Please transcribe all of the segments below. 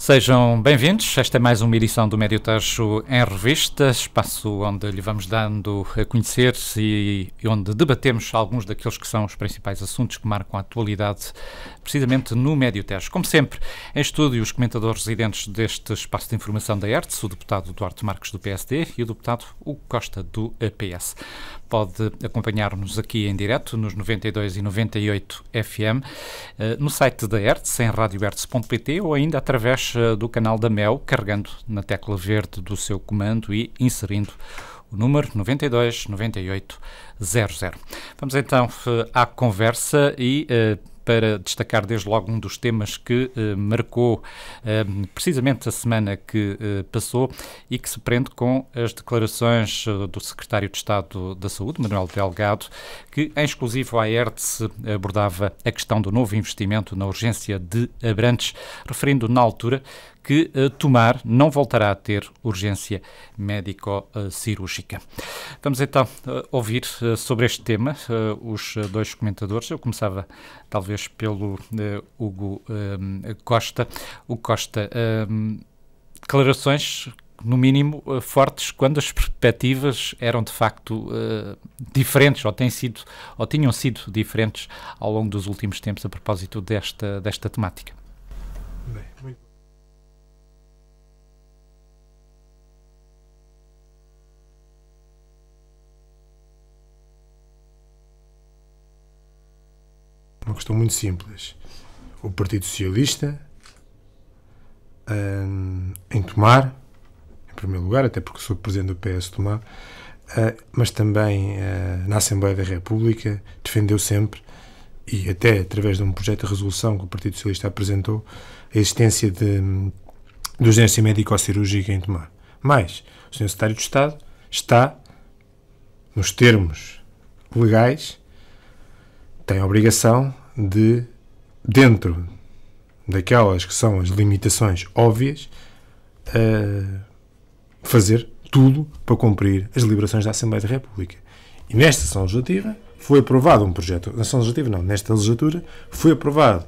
Sejam bem-vindos. Esta é mais uma edição do Médio Tejo em Revista, espaço onde lhe vamos dando a conhecer e onde debatemos alguns daqueles que são os principais assuntos que marcam a atualidade, precisamente no Médio Tejo. Como sempre, em estúdio, os comentadores residentes deste espaço de informação da ERTS, o deputado Duarte Marques do PSD e o deputado Hugo Costa do PS. Pode acompanhar-nos aqui em direto nos 92 e 98 FM, no site da ERTS, em radioerts.pt ou ainda através do canal da MEL, carregando na tecla verde do seu comando e inserindo o número 92 98 00. Vamos então à conversa e para destacar desde logo um dos temas que marcou precisamente a semana que passou e que se prende com as declarações do Secretário de Estado da Saúde, Manuel Delgado, que em exclusivo à ERTS abordava a questão do novo investimento na urgência de Abrantes, referindo na altura que Tomar não voltará a ter urgência médico-cirúrgica. Vamos então ouvir sobre este tema os dois comentadores. Eu começava talvez pelo Hugo Costa. Hugo Costa, declarações no mínimo fortes quando as perspectivas eram de facto diferentes ou tinham sido diferentes ao longo dos últimos tempos a propósito desta temática. Bem, muito uma questão muito simples. O Partido Socialista, em Tomar, em primeiro lugar, até porque sou presidente do PS Tomar, mas também na Assembleia da República, defendeu sempre, e até através de um projeto de resolução que o Partido Socialista apresentou, a existência de urgência médico-cirúrgica em Tomar. Mas o Sr. Secretário de Estado está, nos termos legais, tem a obrigação de, dentro daquelas que são as limitações óbvias, fazer tudo para cumprir as deliberações da Assembleia da República. E nesta sessão legislativa foi aprovado um projeto, nesta legislatura foi aprovado,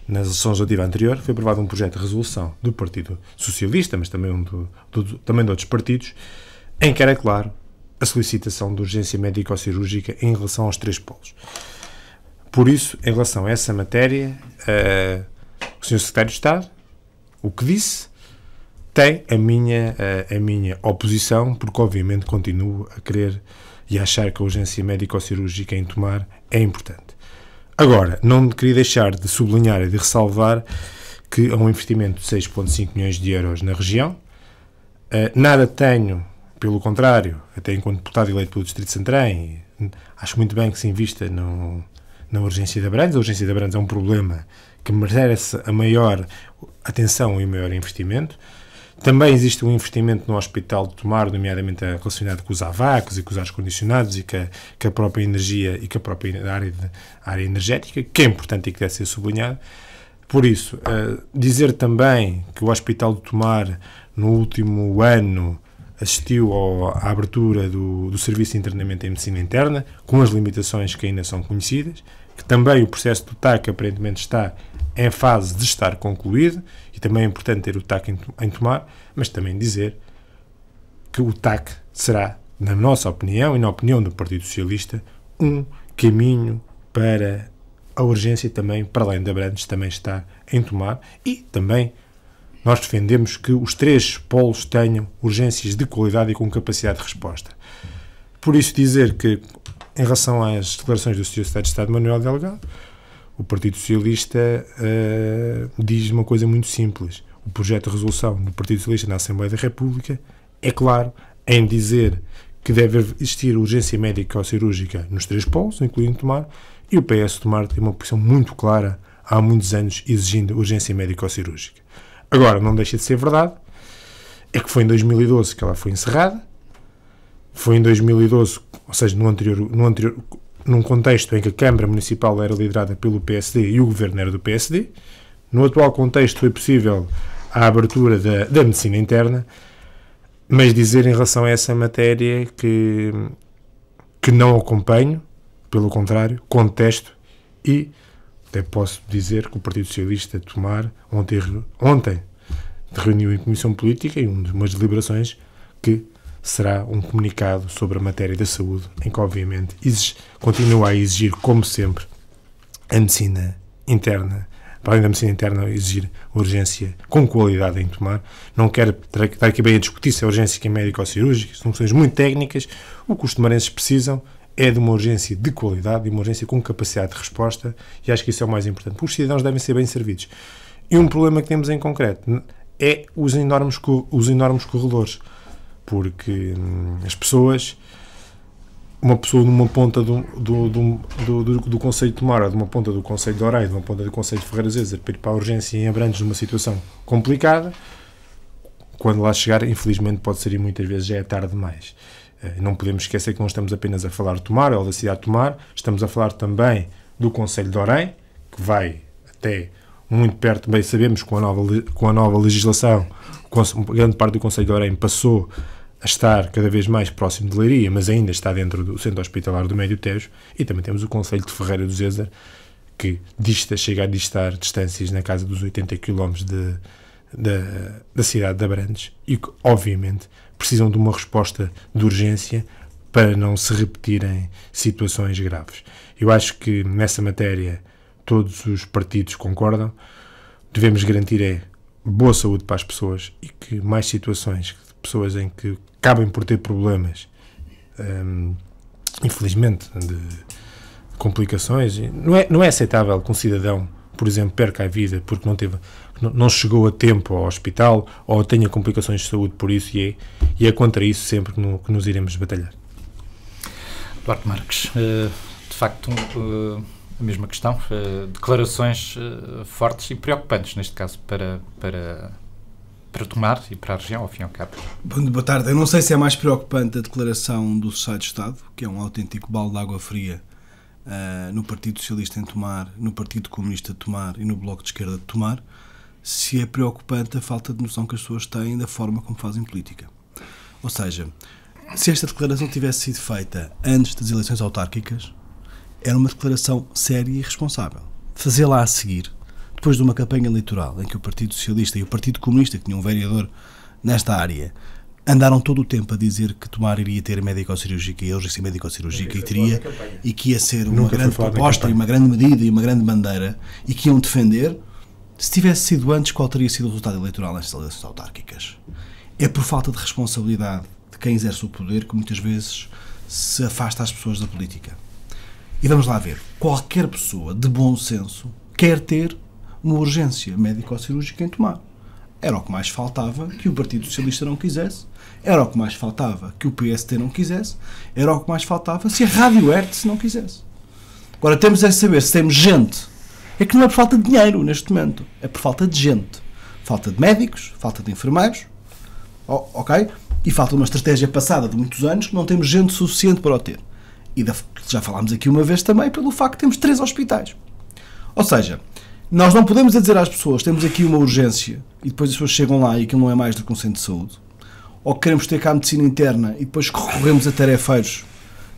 na sessão legislativa anterior, foi aprovado um projeto de resolução do Partido Socialista, mas também também de outros partidos, em que era claro a solicitação de urgência médico-cirúrgica em relação aos 3 polos. Por isso, em relação a essa matéria, o Sr. Secretário de Estado, o que disse, tem a minha oposição, porque obviamente continuo a querer e a achar que a urgência médico-cirúrgica em Tomar é importante. Agora, não queria deixar de sublinhar e de ressalvar que há um investimento de 6,5 milhões de euros na região. Nada tenho, pelo contrário, até enquanto deputado eleito pelo Distrito de Santarém, acho muito bem que se invista na urgência de Abrantes. A urgência de Abrantes é um problema que merece a maior atenção e o maior investimento. Também existe um investimento no Hospital de Tomar, nomeadamente relacionado com os AVACs e com os ar-condicionados e com a própria energia e com a própria área energética, que é importante e que deve ser sublinhado. Por isso, dizer também que o Hospital de Tomar, no último ano, assistiu à abertura do Serviço de Internamento em Medicina Interna, com as limitações que ainda são conhecidas, que também o processo do TAC aparentemente está em fase de estar concluído, e também é importante ter o TAC em Tomar, mas também dizer que o TAC será, na nossa opinião e na opinião do Partido Socialista, um caminho para a urgência também, para além de Abrantes, também está em Tomar, e também nós defendemos que os 3 polos tenham urgências de qualidade e com capacidade de resposta. Por isso dizer que, em relação às declarações do Sr. Secretário de Estado Manuel Delgado, o Partido Socialista diz uma coisa muito simples. O projeto de resolução do Partido Socialista na Assembleia da República é claro em dizer que deve existir urgência médico-cirúrgica nos 3 polos, incluindo Tomar, e o PS Tomar tem uma posição muito clara há muitos anos exigindo urgência médico-cirúrgica. Agora, não deixa de ser verdade, é que foi em 2012 que ela foi encerrada, foi em 2012, ou seja, num contexto em que a Câmara Municipal era liderada pelo PSD e o Governo era do PSD. No atual contexto foi possível a abertura da medicina interna, mas dizer em relação a essa matéria que não acompanho, pelo contrário, contesto, e até posso dizer que o Partido Socialista Tomar ontem reuniu em comissão política e umas deliberações que será um comunicado sobre a matéria da saúde, em que, obviamente, continua a exigir, como sempre, a medicina interna, para além da medicina interna, exigir urgência com qualidade em tomar. Não quero estar aqui bem a discutir se é urgência que é médica ou cirúrgica, são questões muito técnicas. O que os tomarenses precisam é de uma urgência de qualidade, de uma urgência com capacidade de resposta, e acho que isso é o mais importante, porque os cidadãos devem ser bem servidos. E um problema que temos em concreto é os enormes corredores, porque as pessoas, uma pessoa numa ponta do Conselho de Tomar, ou de uma ponta do Conselho de Orem, de uma ponta do Conselho de Ferreira Zezer, para ir para a urgência em Abrantes numa situação complicada, quando lá chegar, infelizmente pode ser, e muitas vezes já é tarde demais. Não podemos esquecer que não estamos apenas a falar de Tomar ou da cidade de Tomar, estamos a falar também do Conselho de Orem, que vai até muito perto. Bem, sabemos que com a nova legislação, grande parte do Conselho de Orem passou a estar cada vez mais próximo de Leiria, mas ainda está dentro do centro hospitalar do Médio Tejo, e também temos o Conselho de Ferreira do Zezer, que chega a distar distâncias na casa dos 80 km da cidade de Abrantes, e que, obviamente, precisam de uma resposta de urgência para não se repetirem situações graves. Eu acho que nessa matéria todos os partidos concordam. Devemos garantir boa saúde para as pessoas, e que mais situações de pessoas em que acabem por ter problemas, infelizmente, de complicações. Não é aceitável que um cidadão, por exemplo, perca a vida porque não chegou a tempo ao hospital ou tenha complicações de saúde por isso, e é contra isso sempre que nos iremos batalhar. Duarte Marques, de facto, a mesma questão, declarações fortes e preocupantes, neste caso, para Tomar e para a região, ao fim e ao cabo. Boa tarde. Eu não sei se é mais preocupante a declaração do Secretário de Estado, que é um autêntico balde de água fria no Partido Socialista em Tomar, no Partido Comunista de Tomar e no Bloco de Esquerda de Tomar, se é preocupante a falta de noção que as pessoas têm da forma como fazem política. Ou seja, se esta declaração tivesse sido feita antes das eleições autárquicas, era uma declaração séria e responsável. Fazê-la a seguir, depois de uma campanha eleitoral em que o Partido Socialista e o Partido Comunista, que tinha um vereador nesta área, andaram todo o tempo a dizer que Tomar iria ter médico-cirúrgica e urgência médico-cirúrgica e que ia ser uma grande proposta e uma grande medida e uma grande bandeira, e que iam defender. Se tivesse sido antes, qual teria sido o resultado eleitoral nestas eleições autárquicas? É por falta de responsabilidade de quem exerce o poder que muitas vezes se afasta as pessoas da política. E vamos lá ver, qualquer pessoa de bom senso quer ter uma urgência médico-cirúrgica em Tomar. Era o que mais faltava que o Partido Socialista não quisesse, era o que mais faltava que o PST não quisesse, era o que mais faltava se a Rádio Hertz não quisesse. Agora temos a saber se temos gente. É que não é por falta de dinheiro neste momento, é por falta de gente. Falta de médicos, falta de enfermeiros, ok? E falta uma estratégia passada de muitos anos que não temos gente suficiente para o ter. E já falámos aqui uma vez também pelo facto que temos 3 hospitais. Ou seja, nós não podemos dizer às pessoas temos aqui uma urgência e depois as pessoas chegam lá e aquilo não é mais do que um centro de saúde. Ou queremos ter cá a medicina interna e depois recorremos a tarefeiros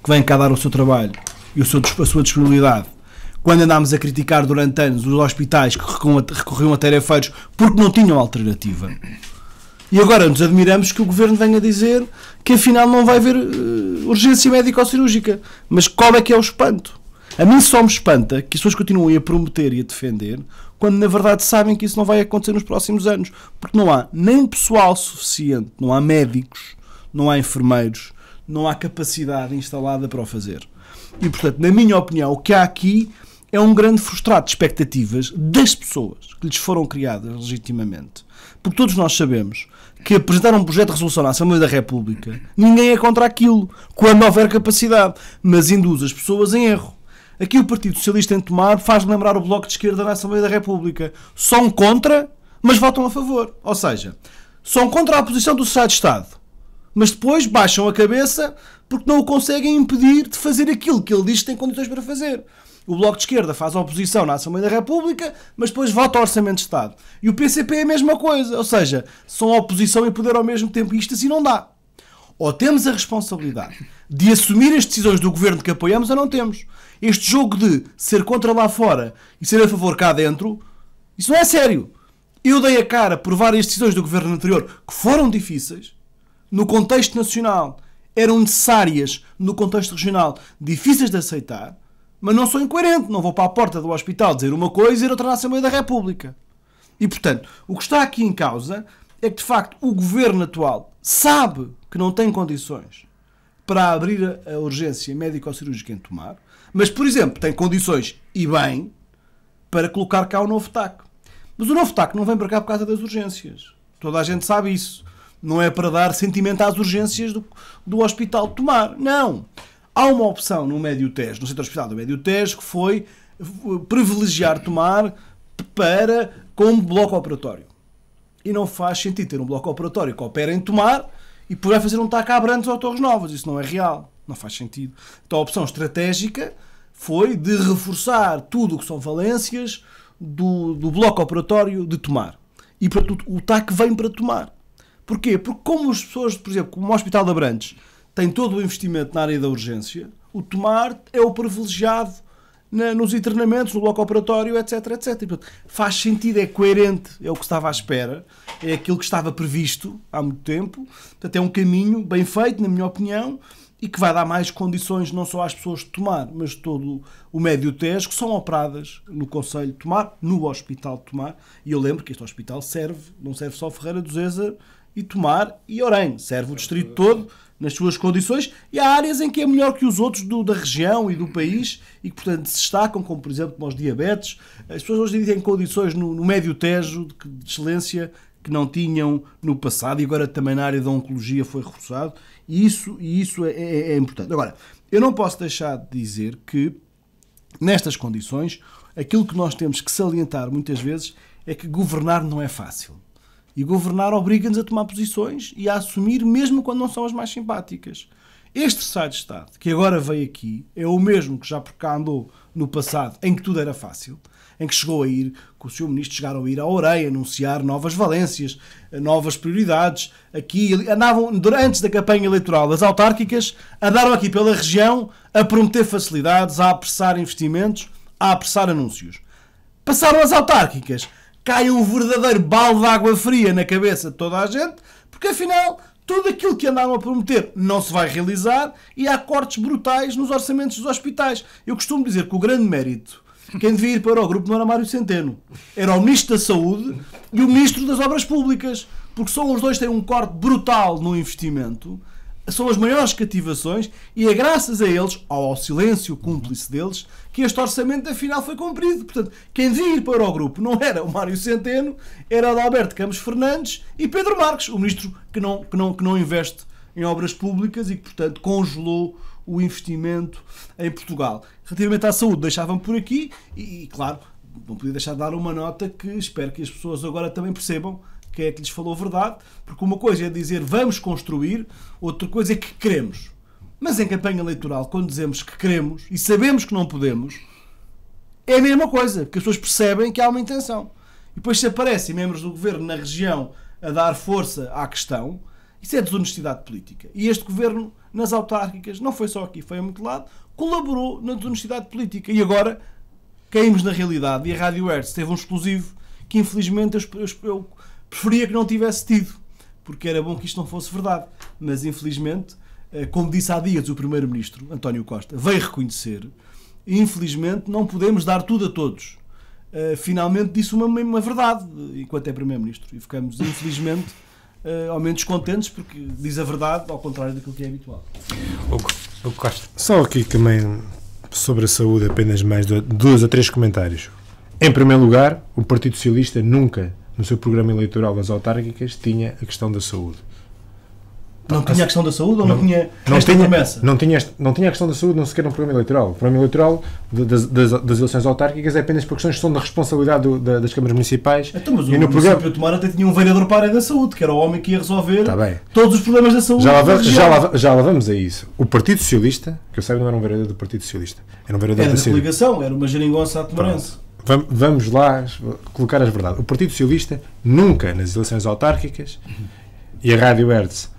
que vêm cá dar o seu trabalho e a sua disponibilidade. Quando andámos a criticar durante anos os hospitais que recorriam a tarefeiros porque não tinham alternativa. E agora nos admiramos que o Governo venha dizer que afinal não vai haver urgência médico-cirúrgica. Mas qual é que é o espanto? A mim só me espanta que as pessoas continuem a prometer e a defender quando na verdade sabem que isso não vai acontecer nos próximos anos. Porque não há nem pessoal suficiente, não há médicos, não há enfermeiros, não há capacidade instalada para o fazer. E portanto, na minha opinião, o que há aqui é um grande frustrado de expectativas das pessoas que lhes foram criadas legitimamente. Porque todos nós sabemos que apresentar um projeto de resolução na Assembleia da República, ninguém é contra aquilo, quando houver capacidade, mas induz as pessoas em erro. Aqui o Partido Socialista em Tomar faz-me lembrar o Bloco de Esquerda na Assembleia da República. São contra, mas votam a favor. Ou seja, são contra a posição do Secretário de Estado, mas depois baixam a cabeça porque não o conseguem impedir de fazer aquilo que ele diz que tem condições para fazer. O Bloco de Esquerda faz a oposição na Assembleia da República, mas depois vota ao Orçamento de Estado. E o PCP é a mesma coisa. Ou seja, são oposição e poder ao mesmo tempo. Isto assim não dá. Ou temos a responsabilidade de assumir as decisões do Governo que apoiamos ou não temos. Este jogo de ser contra lá fora e ser a favor cá dentro, isso não é sério. Eu dei a cara por várias decisões do governo anterior que foram difíceis, no contexto nacional, eram necessárias, no contexto regional, difíceis de aceitar, mas não sou incoerente, não vou para a porta do hospital dizer uma coisa e ir outra na Assembleia da República. E, portanto, o que está aqui em causa é que, de facto, o governo atual sabe que não tem condições para abrir a urgência médico-cirúrgica em Tomar, mas, por exemplo, tem condições, e bem, para colocar cá o novo TAC. Mas o novo TAC não vem para cá por causa das urgências. Toda a gente sabe isso. Não é para dar sentimento às urgências do Hospital de Tomar. Não. Há uma opção no Médio Tejo, no Centro Hospitalar do Médio Tejo, que foi privilegiar Tomar como bloco operatório. E não faz sentido ter um bloco operatório que opera em Tomar e depois vai fazer um TAC a Abrantes ou a Torres Novas. Isso não é real. Não faz sentido. Então a opção estratégica foi de reforçar tudo o que são valências do bloco operatório de Tomar. E para tudo, o TAC vem para Tomar. Porquê? Porque como as pessoas, por exemplo, como o Hospital de Abrantes tem todo o investimento na área da urgência, o Tomar é o privilegiado nos internamentos, no bloco operatório, etc, etc. E, portanto, faz sentido, é coerente, é o que estava à espera, é aquilo que estava previsto há muito tempo. Portanto, é um caminho bem feito, na minha opinião, e que vai dar mais condições não só às pessoas de Tomar, mas de todo o Médio Tejo, que são operadas no Conselho de Tomar, no Hospital de Tomar. E eu lembro que este hospital não serve só Ferreira do Zézer e Tomar e Orém, serve o distrito todo nas suas condições, e há áreas em que é melhor que os outros da região e do país e que, portanto, se destacam, como por exemplo como os diabetes. As pessoas hoje em dia têm condições no Médio Tejo de excelência que não tinham no passado, e agora também na área da oncologia foi reforçado, e isso é importante. Agora, eu não posso deixar de dizer que, nestas condições, aquilo que nós temos que salientar muitas vezes é que governar não é fácil. E governar obriga-nos a tomar posições e a assumir, mesmo quando não são as mais simpáticas. Este Secretário de Estado, que agora veio aqui, é o mesmo que já por cá andou no passado, em que tudo era fácil, em que chegou a ir, que o Sr. Ministro chegaram a ir à Orei, anunciar novas valências, novas prioridades. Aqui andavam, antes da campanha eleitoral das autárquicas, andaram aqui pela região a prometer facilidades, a apressar investimentos, a apressar anúncios. Passaram as autárquicas, cai um verdadeiro balde de água fria na cabeça de toda a gente, porque afinal tudo aquilo que andaram a prometer não se vai realizar e há cortes brutais nos orçamentos dos hospitais. Eu costumo dizer que o grande mérito, quem devia ir para o Eurogrupo não era Mário Centeno, era o Ministro da Saúde e o Ministro das Obras Públicas, porque são os dois que têm um corte brutal no investimento, são as maiores cativações, e é graças a eles, ao silêncio cúmplice deles, que este orçamento afinal foi cumprido. Portanto, quem devia ir para o Eurogrupo não era o Mário Centeno, era o Alberto Campos Fernandes e Pedro Marques, o ministro que não investe em obras públicas e que, portanto, congelou o investimento em Portugal. Relativamente à saúde, deixavam por aqui e, claro, não podia deixar de dar uma nota que espero que as pessoas agora também percebam quem é que lhes falou a verdade, porque uma coisa é dizer vamos construir, outra coisa é que queremos. Mas em campanha eleitoral, quando dizemos que queremos e sabemos que não podemos, é a mesma coisa, porque as pessoas percebem que há uma intenção. E depois se aparecem membros do governo na região a dar força à questão, isso é desonestidade política. E este governo, nas autárquicas, não foi só aqui, foi a muito lado, colaborou na desonestidade política. E agora caímos na realidade, e a Rádio Hertz teve um explosivo que infelizmente eu preferia que não tivesse tido, porque era bom que isto não fosse verdade. Mas infelizmente, como disse há dias o Primeiro-Ministro, António Costa, veio reconhecer, e infelizmente não podemos dar tudo a todos. Finalmente disse uma verdade, enquanto é Primeiro-Ministro, e ficamos infelizmente ao menos contentes, porque diz a verdade ao contrário daquilo que é habitual. Hugo Costa. Só aqui também sobre a saúde, apenas mais 2 ou 3 comentários. Em primeiro lugar, o Partido Socialista nunca, no seu programa eleitoral das autárquicas, tinha a questão da saúde. Não tinha a questão da saúde ou não tinha esta promessa? Não tinha a questão da saúde, não sequer no programa eleitoral. O programa eleitoral das eleições autárquicas é apenas por questões que são da responsabilidade das câmaras municipais. Então, mas o município de Tomar até tinha um vereador para a área da saúde, que era o homem que ia resolver todos os problemas da saúde. Já lá vamos a isso. O Partido Socialista, que eu saiba, não era um vereador do Partido Socialista. Era um vereador da coligação, era uma geringonça atomarense. Vamos lá colocar as verdades. O Partido Socialista nunca, nas eleições autárquicas, e a Rádio Hertz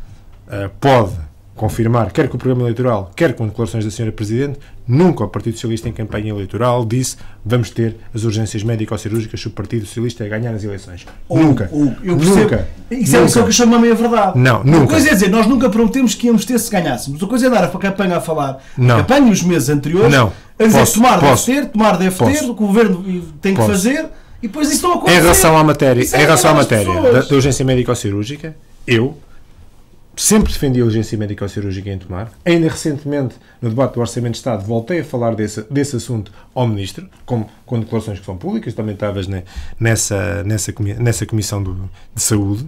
pode confirmar, quer com o programa eleitoral, quer com declarações da Sra. Presidente, nunca o Partido Socialista em campanha eleitoral disse vamos ter as urgências médico-cirúrgicas se o Partido Socialista é ganhar as eleições. Nunca. Eu percebo. Nunca. Isso é o que eu chamo a meia verdade. Não, nunca. Uma coisa é dizer, nós nunca prometemos que íamos ter se ganhássemos. Outra coisa é dar a campanha a falar. Não. A campanha nos meses anteriores, não. A dizer Posso, tomar posso, deve ter, tomar deve posso, ter, o que o Governo tem que posso. fazer, e depois isso não acontece. Em relação à matéria, da da urgência médico-cirúrgica, eu sempre defendi a urgência médico-cirúrgica em Tomar. Ainda recentemente, no debate do Orçamento de Estado, voltei a falar desse assunto ao Ministro, com declarações que são públicas. Também estavas nessa Comissão de Saúde,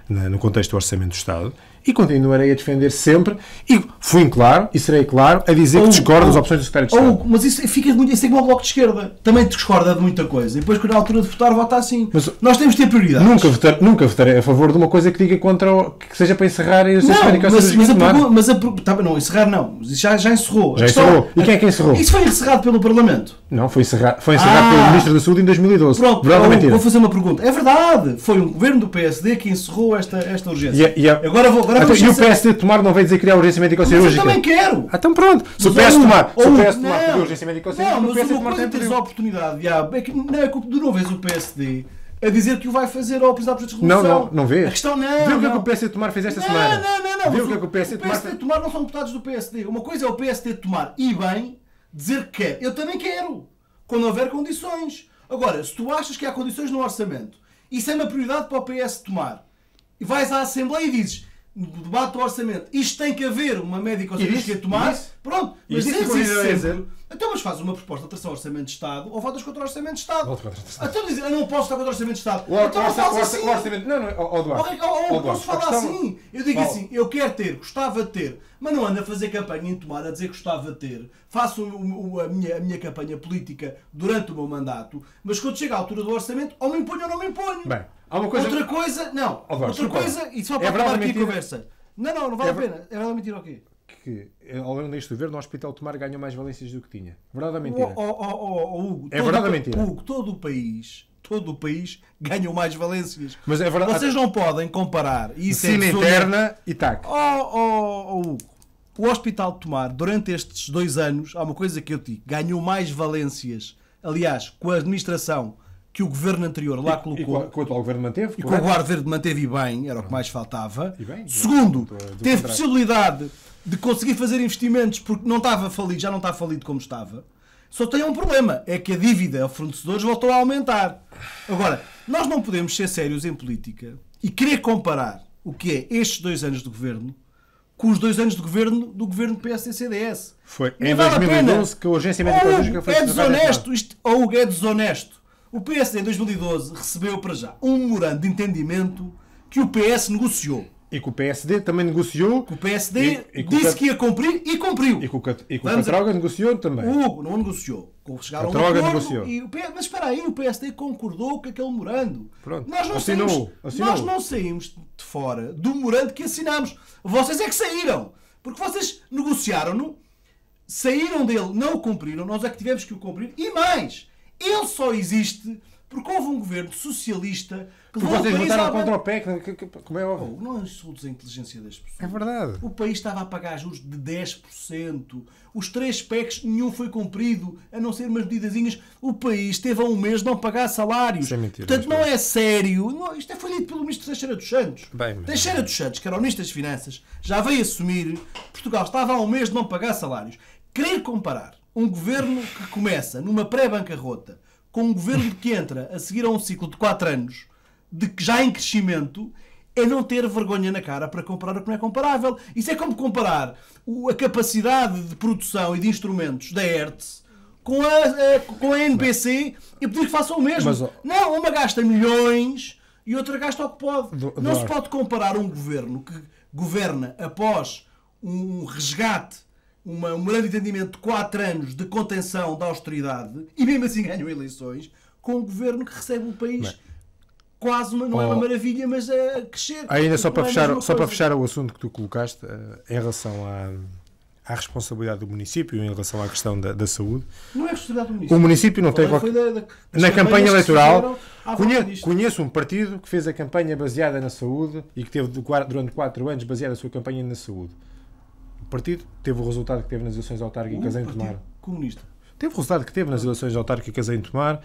no contexto do Orçamento do Estado, e continuarei a defender sempre, e fui claro, e serei claro, a dizer que discordo das opções do Secretário de Estado. Mas isso fica muito, isso é como o Bloco de Esquerda. Também discorda de muita coisa. E depois, quando é a altura de votar, vota assim. Mas nós temos de ter prioridades. Nunca votarei a favor de uma coisa que diga que seja para encerrar a urgência médico-cirúrgica. Não, encerrar não. Já encerrou. Já encerrou. E quem é que encerrou? Isso foi encerrado pelo Parlamento. Não, foi encerrado pelo Ministro da Saúde em 2012. Pronto, verdade ou mentira? Vou fazer uma pergunta. É verdade. Foi um governo do PSD que encerrou esta urgência. Agora e o PSD de Tomar não veio dizer criar urgência médico-cirúrgica? Mas eu também quero. Então pronto. Se o PS Tomar pedir urgência médico-cirúrgica, não, mas uma coisa é teres a oportunidade, é que não é culpa de não vês o PSD a dizer que o vai fazer ao precisar de resolução. Não vês. A questão não. Vê o que é que o PSD de Tomar fez esta semana. Não. Vê o que é que o PSD de Tomar não são deputados do PSD. Uma coisa é o PSD de Tomar e bem dizer que quer. Eu também quero. Quando houver condições. Agora, se tu achas que há condições no orçamento, isso é uma prioridade para o PS de Tomar, e vais à Assembleia e dizes, no debate do orçamento, isto tem que haver uma médico-cirúrgica a tomar, pronto, mas dizes isso sempre. Então, mas faz uma proposta de alteração ao Orçamento de Estado ou votas contra o Orçamento de Estado. Então dizem, eu não posso estar contra o Orçamento de Estado. Então não faz assim. Não posso falar assim. Eu digo assim, eu quero ter, gostava de ter, mas não ando a fazer campanha em Tomar a dizer que gostava de ter. Faço a minha campanha política durante o meu mandato, mas quando chega à altura do Orçamento, ou me imponho ou não me imponho. Bem, há uma coisa... Outra coisa, e só para acabar aqui a conversa. Não vale a pena. É verdade ou mentira o quê? Que ao longo deste governo o Hospital de Tomar ganhou mais valências do que tinha. Verdade ou mentira? Hugo, é verdade ou mentira? Hugo, todo o país ganhou mais valências. Mas é verdade. Vocês não podem comparar isso Cine interna e TAC. Hugo, o Hospital de Tomar, durante estes 2 anos, há uma coisa que eu te digo, ganhou mais valências, aliás, com a administração que o governo anterior lá colocou. E que o atual governo manteve. E que o Guarda Verde manteve bem, era o que mais faltava. Bem, segundo, teve possibilidade de conseguir fazer investimentos porque não estava falido, já não está falido como estava. Só tem um problema, é que a dívida a fornecedores voltou a aumentar. Agora, nós não podemos ser sérios em política e querer comparar o que é estes 2 anos de governo com os 2 anos de governo do governo PSD-CDS. Foi em 2012 que a urgência médico-cirúrgica foi... É desonesto, Hugo, é desonesto. O PSD em 2012 recebeu para já um memorando de entendimento que o PS negociou. E que o PSD também negociou. Que o PSD disse que ia cumprir e cumpriu. E que o Catroga negociou também. O Hugo não negociou. Chegaram a um acordo negociou. Mas espera aí, o PSD concordou com aquele memorando. Pronto. Nós não saímos de fora do memorando que assinámos. Vocês é que saíram. Porque vocês negociaram-no, saíram dele, não o cumpriram, nós é que tivemos que o cumprir. E mais, ele só existe porque houve um governo socialista que levou vocês votaram contra o PEC, como é óbvio. Não insultes a inteligência das pessoas. É verdade. O país estava a pagar juros de 10%. Os 3 PECs, nenhum foi cumprido, a não ser umas medidazinhas. O país esteve há um mês de não pagar salários. Isso é mentira, portanto, não é sério. Não, isto foi dito pelo Ministro Teixeira dos Santos. Teixeira dos Santos, que era o Ministro das Finanças, já veio assumir Portugal estava há um mês de não pagar salários. Querer comparar um governo que começa numa pré-bancarrota com um governo que entra a seguir a um ciclo de 4 anos, de que já em crescimento, é não ter vergonha na cara para comparar o que não é comparável. Isso é como comparar a capacidade de produção e de instrumentos da Hertz com a NPC e pedir que façam o mesmo. Não, uma gasta milhões e outra gasta o que pode. Não se pode comparar um governo que governa após um resgate, um memorando de entendimento de 4 anos de contenção da austeridade e mesmo assim ganham eleições, com um governo que recebe o país quase não é uma maravilha, mas a crescer. Ainda só para fechar o assunto que tu colocaste em relação à responsabilidade do município, em relação à questão da saúde. Não é responsabilidade do município. O município não tem na campanha eleitoral. Conheço um partido que fez a campanha baseada na saúde e que teve durante 4 anos baseada a sua campanha na saúde. partido teve o resultado que teve nas eleições autárquicas em Tomar. Comunista. Teve o resultado que teve nas eleições autárquicas em Tomar,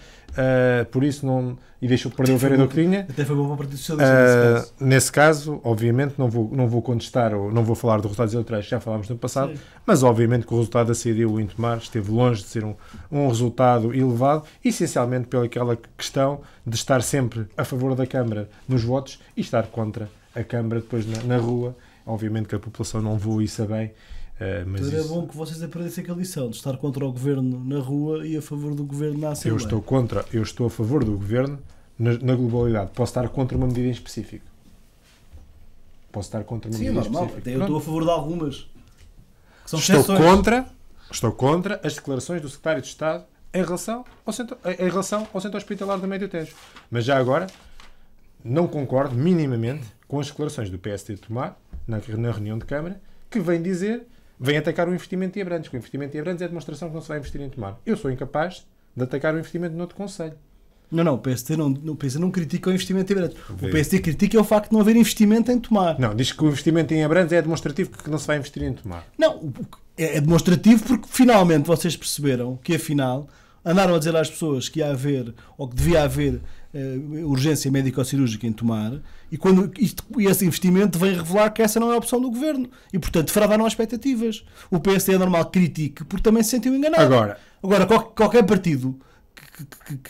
por isso não... E deixou de perder o vereador que tinha. Até foi bom para o Partido Socialista nesse caso, obviamente, não vou contestar ou não vou falar dos resultados eleitorais que já falámos no passado, Sim. mas obviamente que o resultado da CDU em Tomar esteve longe de ser um resultado elevado, essencialmente pelaquela questão de estar sempre a favor da Câmara nos votos e estar contra a Câmara depois na rua. Obviamente que a população não levou isso a bem. Mas então era bom que vocês aprendessem aquela lição de estar contra o governo na rua e a favor do governo na Assembleia. Eu estou a favor do governo na globalidade. Posso estar contra uma medida em específico. Posso estar contra uma medida normal. específica. Eu estou a favor de algumas. Que são Estou contra as declarações do Secretário de Estado em relação ao centro hospitalar do Médio Tejo. Mas já agora não concordo minimamente com as declarações do PSD de Tomar na reunião de Câmara, que vem atacar o investimento em Abrantes, que o investimento em Abrantes é a demonstração que não se vai investir em Tomar. Eu sou incapaz de atacar o investimento noutro concelho. Não, o PSD não critica o investimento em Abrantes. O PSD critica o facto de não haver investimento em Tomar. Não, diz que o investimento em Abrantes é demonstrativo que não se vai investir em Tomar. Não, é demonstrativo porque finalmente vocês perceberam que afinal andaram a dizer às pessoas que ia haver, ou que devia haver urgência médico-cirúrgica em Tomar, e esse investimento vem revelar que essa não é a opção do governo. E, portanto, defraudaram as expectativas. O PSD é normal que critique porque também se sentiu enganado. Agora qualquer partido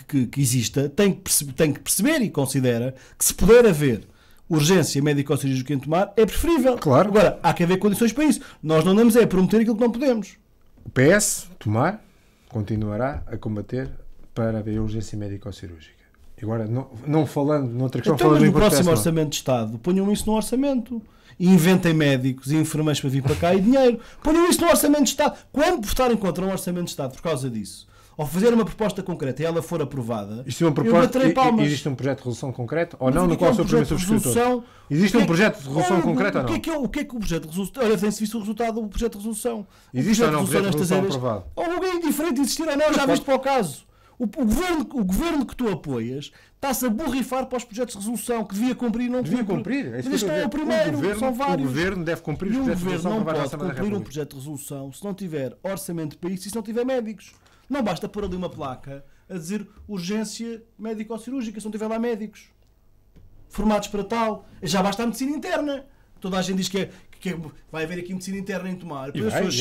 que exista tem que perceber e considera que se puder haver urgência médico-cirúrgica em Tomar é preferível. Claro. Agora, há que haver condições para isso. Nós não damos a prometer aquilo que não podemos. O PS, Tomar, continuará a combater para haver urgência médico-cirúrgica. Agora, não falando noutra questão, então, falando mas no do próximo Orçamento de Estado, ponham isso no orçamento. E inventem médicos e enfermeiros para vir para cá e dinheiro. Ponham isso no Orçamento de Estado. Quando votarem contra um Orçamento de Estado por causa disso, ou fazer uma proposta concreta e ela for aprovada, existe um projeto de resolução concreto ou não, no qual sou o primeiro subscritor? Existe um projeto de resolução concreto ou não? O que é que o projeto de resolução... Olha, tem-se visto o resultado do projeto de resolução. Existe ou não um projeto de resolução aprovado? Ou alguém indiferente existir ou não, já viste para o caso. O governo que tu apoias está-se a borrifar para os projetos de resolução que devia cumprir e não cumprir. Mas este não é o primeiro, são vários. O governo deve cumprir os projetos de resolução. O governo não pode cumprir um projeto de resolução se não tiver orçamento para isso e se não tiver médicos. Não basta pôr ali uma placa a dizer urgência médico-cirúrgica, se não tiver lá médicos formados para tal. Já basta a medicina interna. Toda a gente diz que vai haver aqui medicina interna em Tomar. As pessoas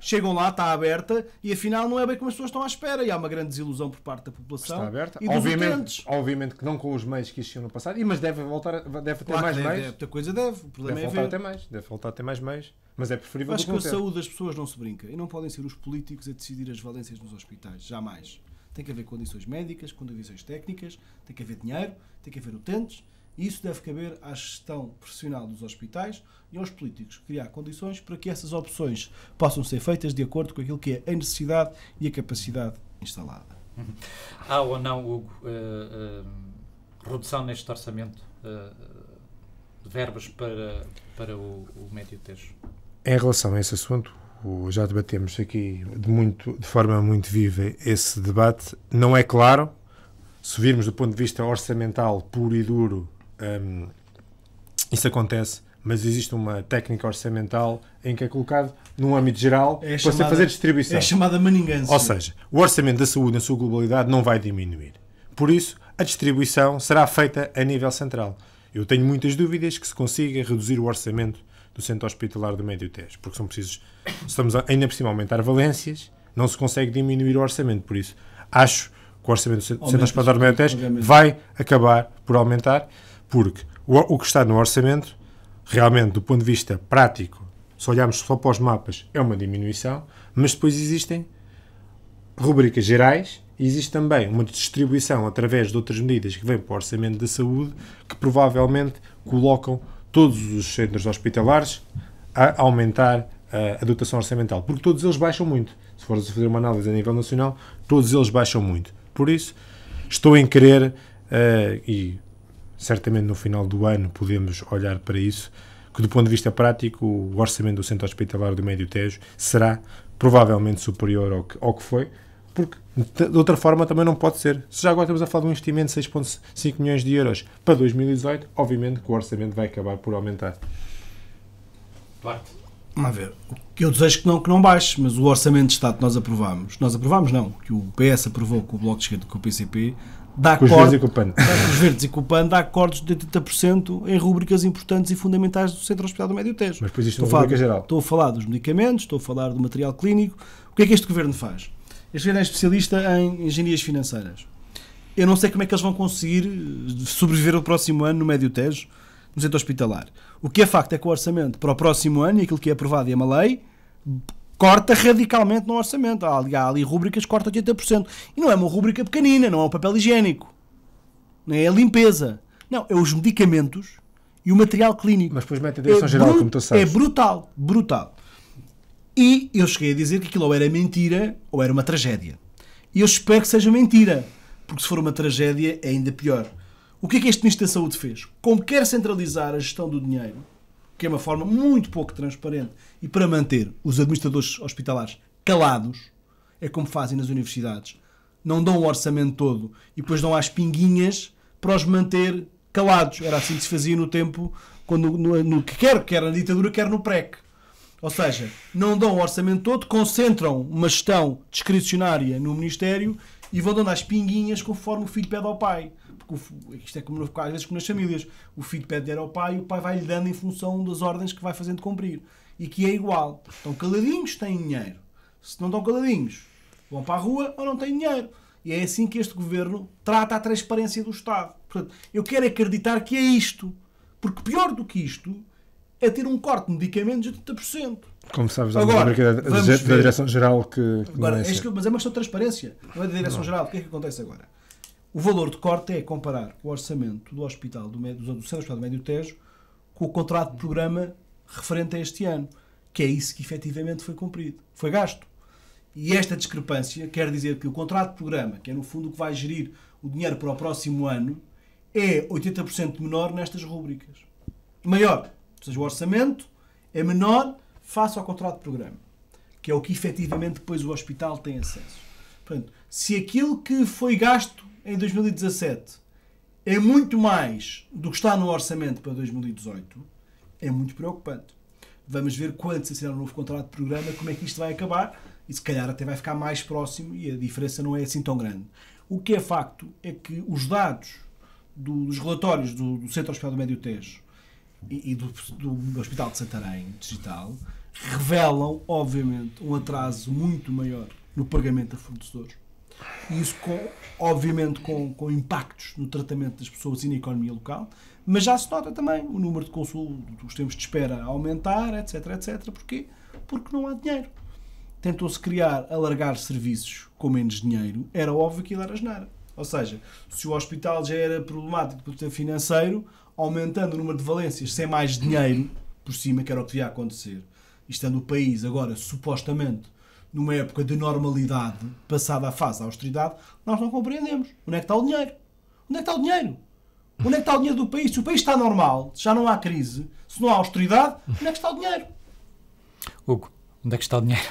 chegam lá, está aberta e afinal não é bem como as pessoas estão à espera. E há uma grande desilusão por parte da população. Está aberta. E dos utentes. Obviamente que não com os meios que existiam no passado, mas deve ter claro mais meios. Muita coisa deve. O problema é ver. Deve voltar a ter mais meios. Mas é preferível acho que a saúde das pessoas não se brinca. E não podem ser os políticos a decidir as valências nos hospitais. Jamais. Tem que haver condições médicas, condições técnicas, tem que haver dinheiro, tem que haver utentes. E isso deve caber à gestão profissional dos hospitais e aos políticos criar condições para que essas opções possam ser feitas de acordo com aquilo que é a necessidade e a capacidade instalada. Há ou não, Hugo, redução neste orçamento de verbas para o Médio Tejo? Em relação a esse assunto, já debatemos aqui de forma muito viva esse debate. Não é claro, se virmos do ponto de vista orçamental puro e duro, isso acontece, mas existe uma técnica orçamental em que é colocado num âmbito geral para se fazer distribuição. É chamada maningância. Ou seja, o orçamento da saúde na sua globalidade não vai diminuir. Por isso, a distribuição será feita a nível central. Eu tenho muitas dúvidas que se consiga reduzir o orçamento do Centro Hospitalar do Médio Tejo, porque são precisos, estamos ainda por cima a aumentar valências, não se consegue diminuir o orçamento. Por isso, acho que o orçamento do Centro Hospitalar do Médio Tejo vai acabar por aumentar, porque o que está no orçamento, realmente, do ponto de vista prático, se olharmos só para os mapas, é uma diminuição, mas depois existem rubricas gerais e existe também uma distribuição através de outras medidas que vêm para o orçamento da saúde que provavelmente colocam todos os centros hospitalares a aumentar a dotação orçamental, porque todos eles baixam muito. Se fores a fazer uma análise a nível nacional, todos eles baixam muito. Por isso, estou em querer, e certamente no final do ano podemos olhar para isso, que do ponto de vista prático o orçamento do Centro Hospitalar do Médio Tejo será provavelmente superior ao que foi, porque de outra forma também não pode ser. Se já agora estamos a falar de um investimento de 6,5 milhões de euros para 2018, obviamente que o orçamento vai acabar por aumentar. Duarte. Vamos ver. O que eu desejo que não baixe, mas o Orçamento de Estado que nós aprovámos não, que o PS aprovou com o Bloco de Esquerda e com o PCP, dá com os verdes e com o PAN. Com os verdes e com o PAN dá acordos de 80% em rúbricas importantes e fundamentais do Centro Hospitalar do Médio Tejo. Mas depois isto é uma rubrica geral. Estou a falar dos medicamentos, estou a falar do material clínico. O que é que este Governo faz? Este Governo é especialista em engenharias financeiras. Eu não sei como é que eles vão conseguir sobreviver o próximo ano no Médio Tejo, no centro hospitalar. O que é facto é que o orçamento para o próximo ano, e aquilo que é aprovado e é uma lei, corta radicalmente no orçamento. Há ali rúbricas que cortam 80%. E não é uma rúbrica pequenina, não é o papel higiênico, nem é a limpeza. Não, é os medicamentos e o material clínico. Mas depois mete a direção-geral, como tu sabes. É brutal, brutal. E eu cheguei a dizer que aquilo ou era mentira ou era uma tragédia. E eu espero que seja mentira, porque se for uma tragédia é ainda pior. O que é que este Ministro da Saúde fez? Como quer centralizar a gestão do dinheiro, que é uma forma muito pouco transparente, e para manter os administradores hospitalares calados, é como fazem nas universidades. Não dão o orçamento todo e depois dão às pinguinhas para os manter calados. Era assim que se fazia no tempo, quando, quer na ditadura, quer no PREC. Ou seja, não dão o orçamento todo, concentram uma gestão discricionária no Ministério e vão dando às pinguinhas conforme o filho pede ao pai. Porque isto é como às vezes como nas famílias. O filho pede dinheiro ao pai e o pai vai-lhe dando em função das ordens que vai fazendo cumprir. E que é igual. Estão caladinhos, têm dinheiro. Se não estão caladinhos, vão para a rua ou não têm dinheiro. E é assim que este Governo trata a transparência do Estado. Portanto, eu quero acreditar que é isto. Porque pior do que isto é ter um corte de medicamentos de 80%. Como sabes, há uma rubrica da Direção-Geral que agora, mas é uma questão de transparência. Não é da Direção-Geral. O que é que acontece agora? O valor de corte é comparar o orçamento do Hospital do Centro Hospitalar do Médio Tejo com o contrato de programa referente a este ano, que é isso que efetivamente foi cumprido, foi gasto. E esta discrepância quer dizer que o contrato de programa, que é no fundo o que vai gerir o dinheiro para o próximo ano, é 80% menor nestas rúbricas. Maior. Ou seja, o orçamento é menor face ao contrato de programa, que é o que efetivamente depois o hospital tem acesso. Portanto, se aquilo que foi gasto em 2017 é muito mais do que está no orçamento para 2018, é muito preocupante. Vamos ver quando se assinar um novo contrato de programa, como é que isto vai acabar, e se calhar até vai ficar mais próximo e a diferença não é assim tão grande. O que é facto é que os dados dos relatórios do Centro Hospitalar do Médio Tejo e do Hospital de Santarém Digital revelam, obviamente, um atraso muito maior no pagamento a fornecedores. E isso, obviamente, com impactos no tratamento das pessoas e na economia local, mas já se nota também o número de consultas, os tempos de espera a aumentar, etc, etc. Porquê? Porque não há dinheiro. Tentou-se alargar serviços com menos dinheiro, era óbvio que ele era asneira. Ou seja, se o hospital já era problemático do ponto de vista financeiro, aumentando o número de valências sem mais dinheiro por cima, que era o que devia acontecer, e estando o país agora, supostamente, numa época de normalidade, passada a fase da austeridade, nós não compreendemos. Onde é que está o dinheiro? Onde é que está o dinheiro? Onde é que está o dinheiro do país? Se o país está normal, se já não há crise, se não há austeridade, onde é que está o dinheiro? Hugo, onde é que está o dinheiro?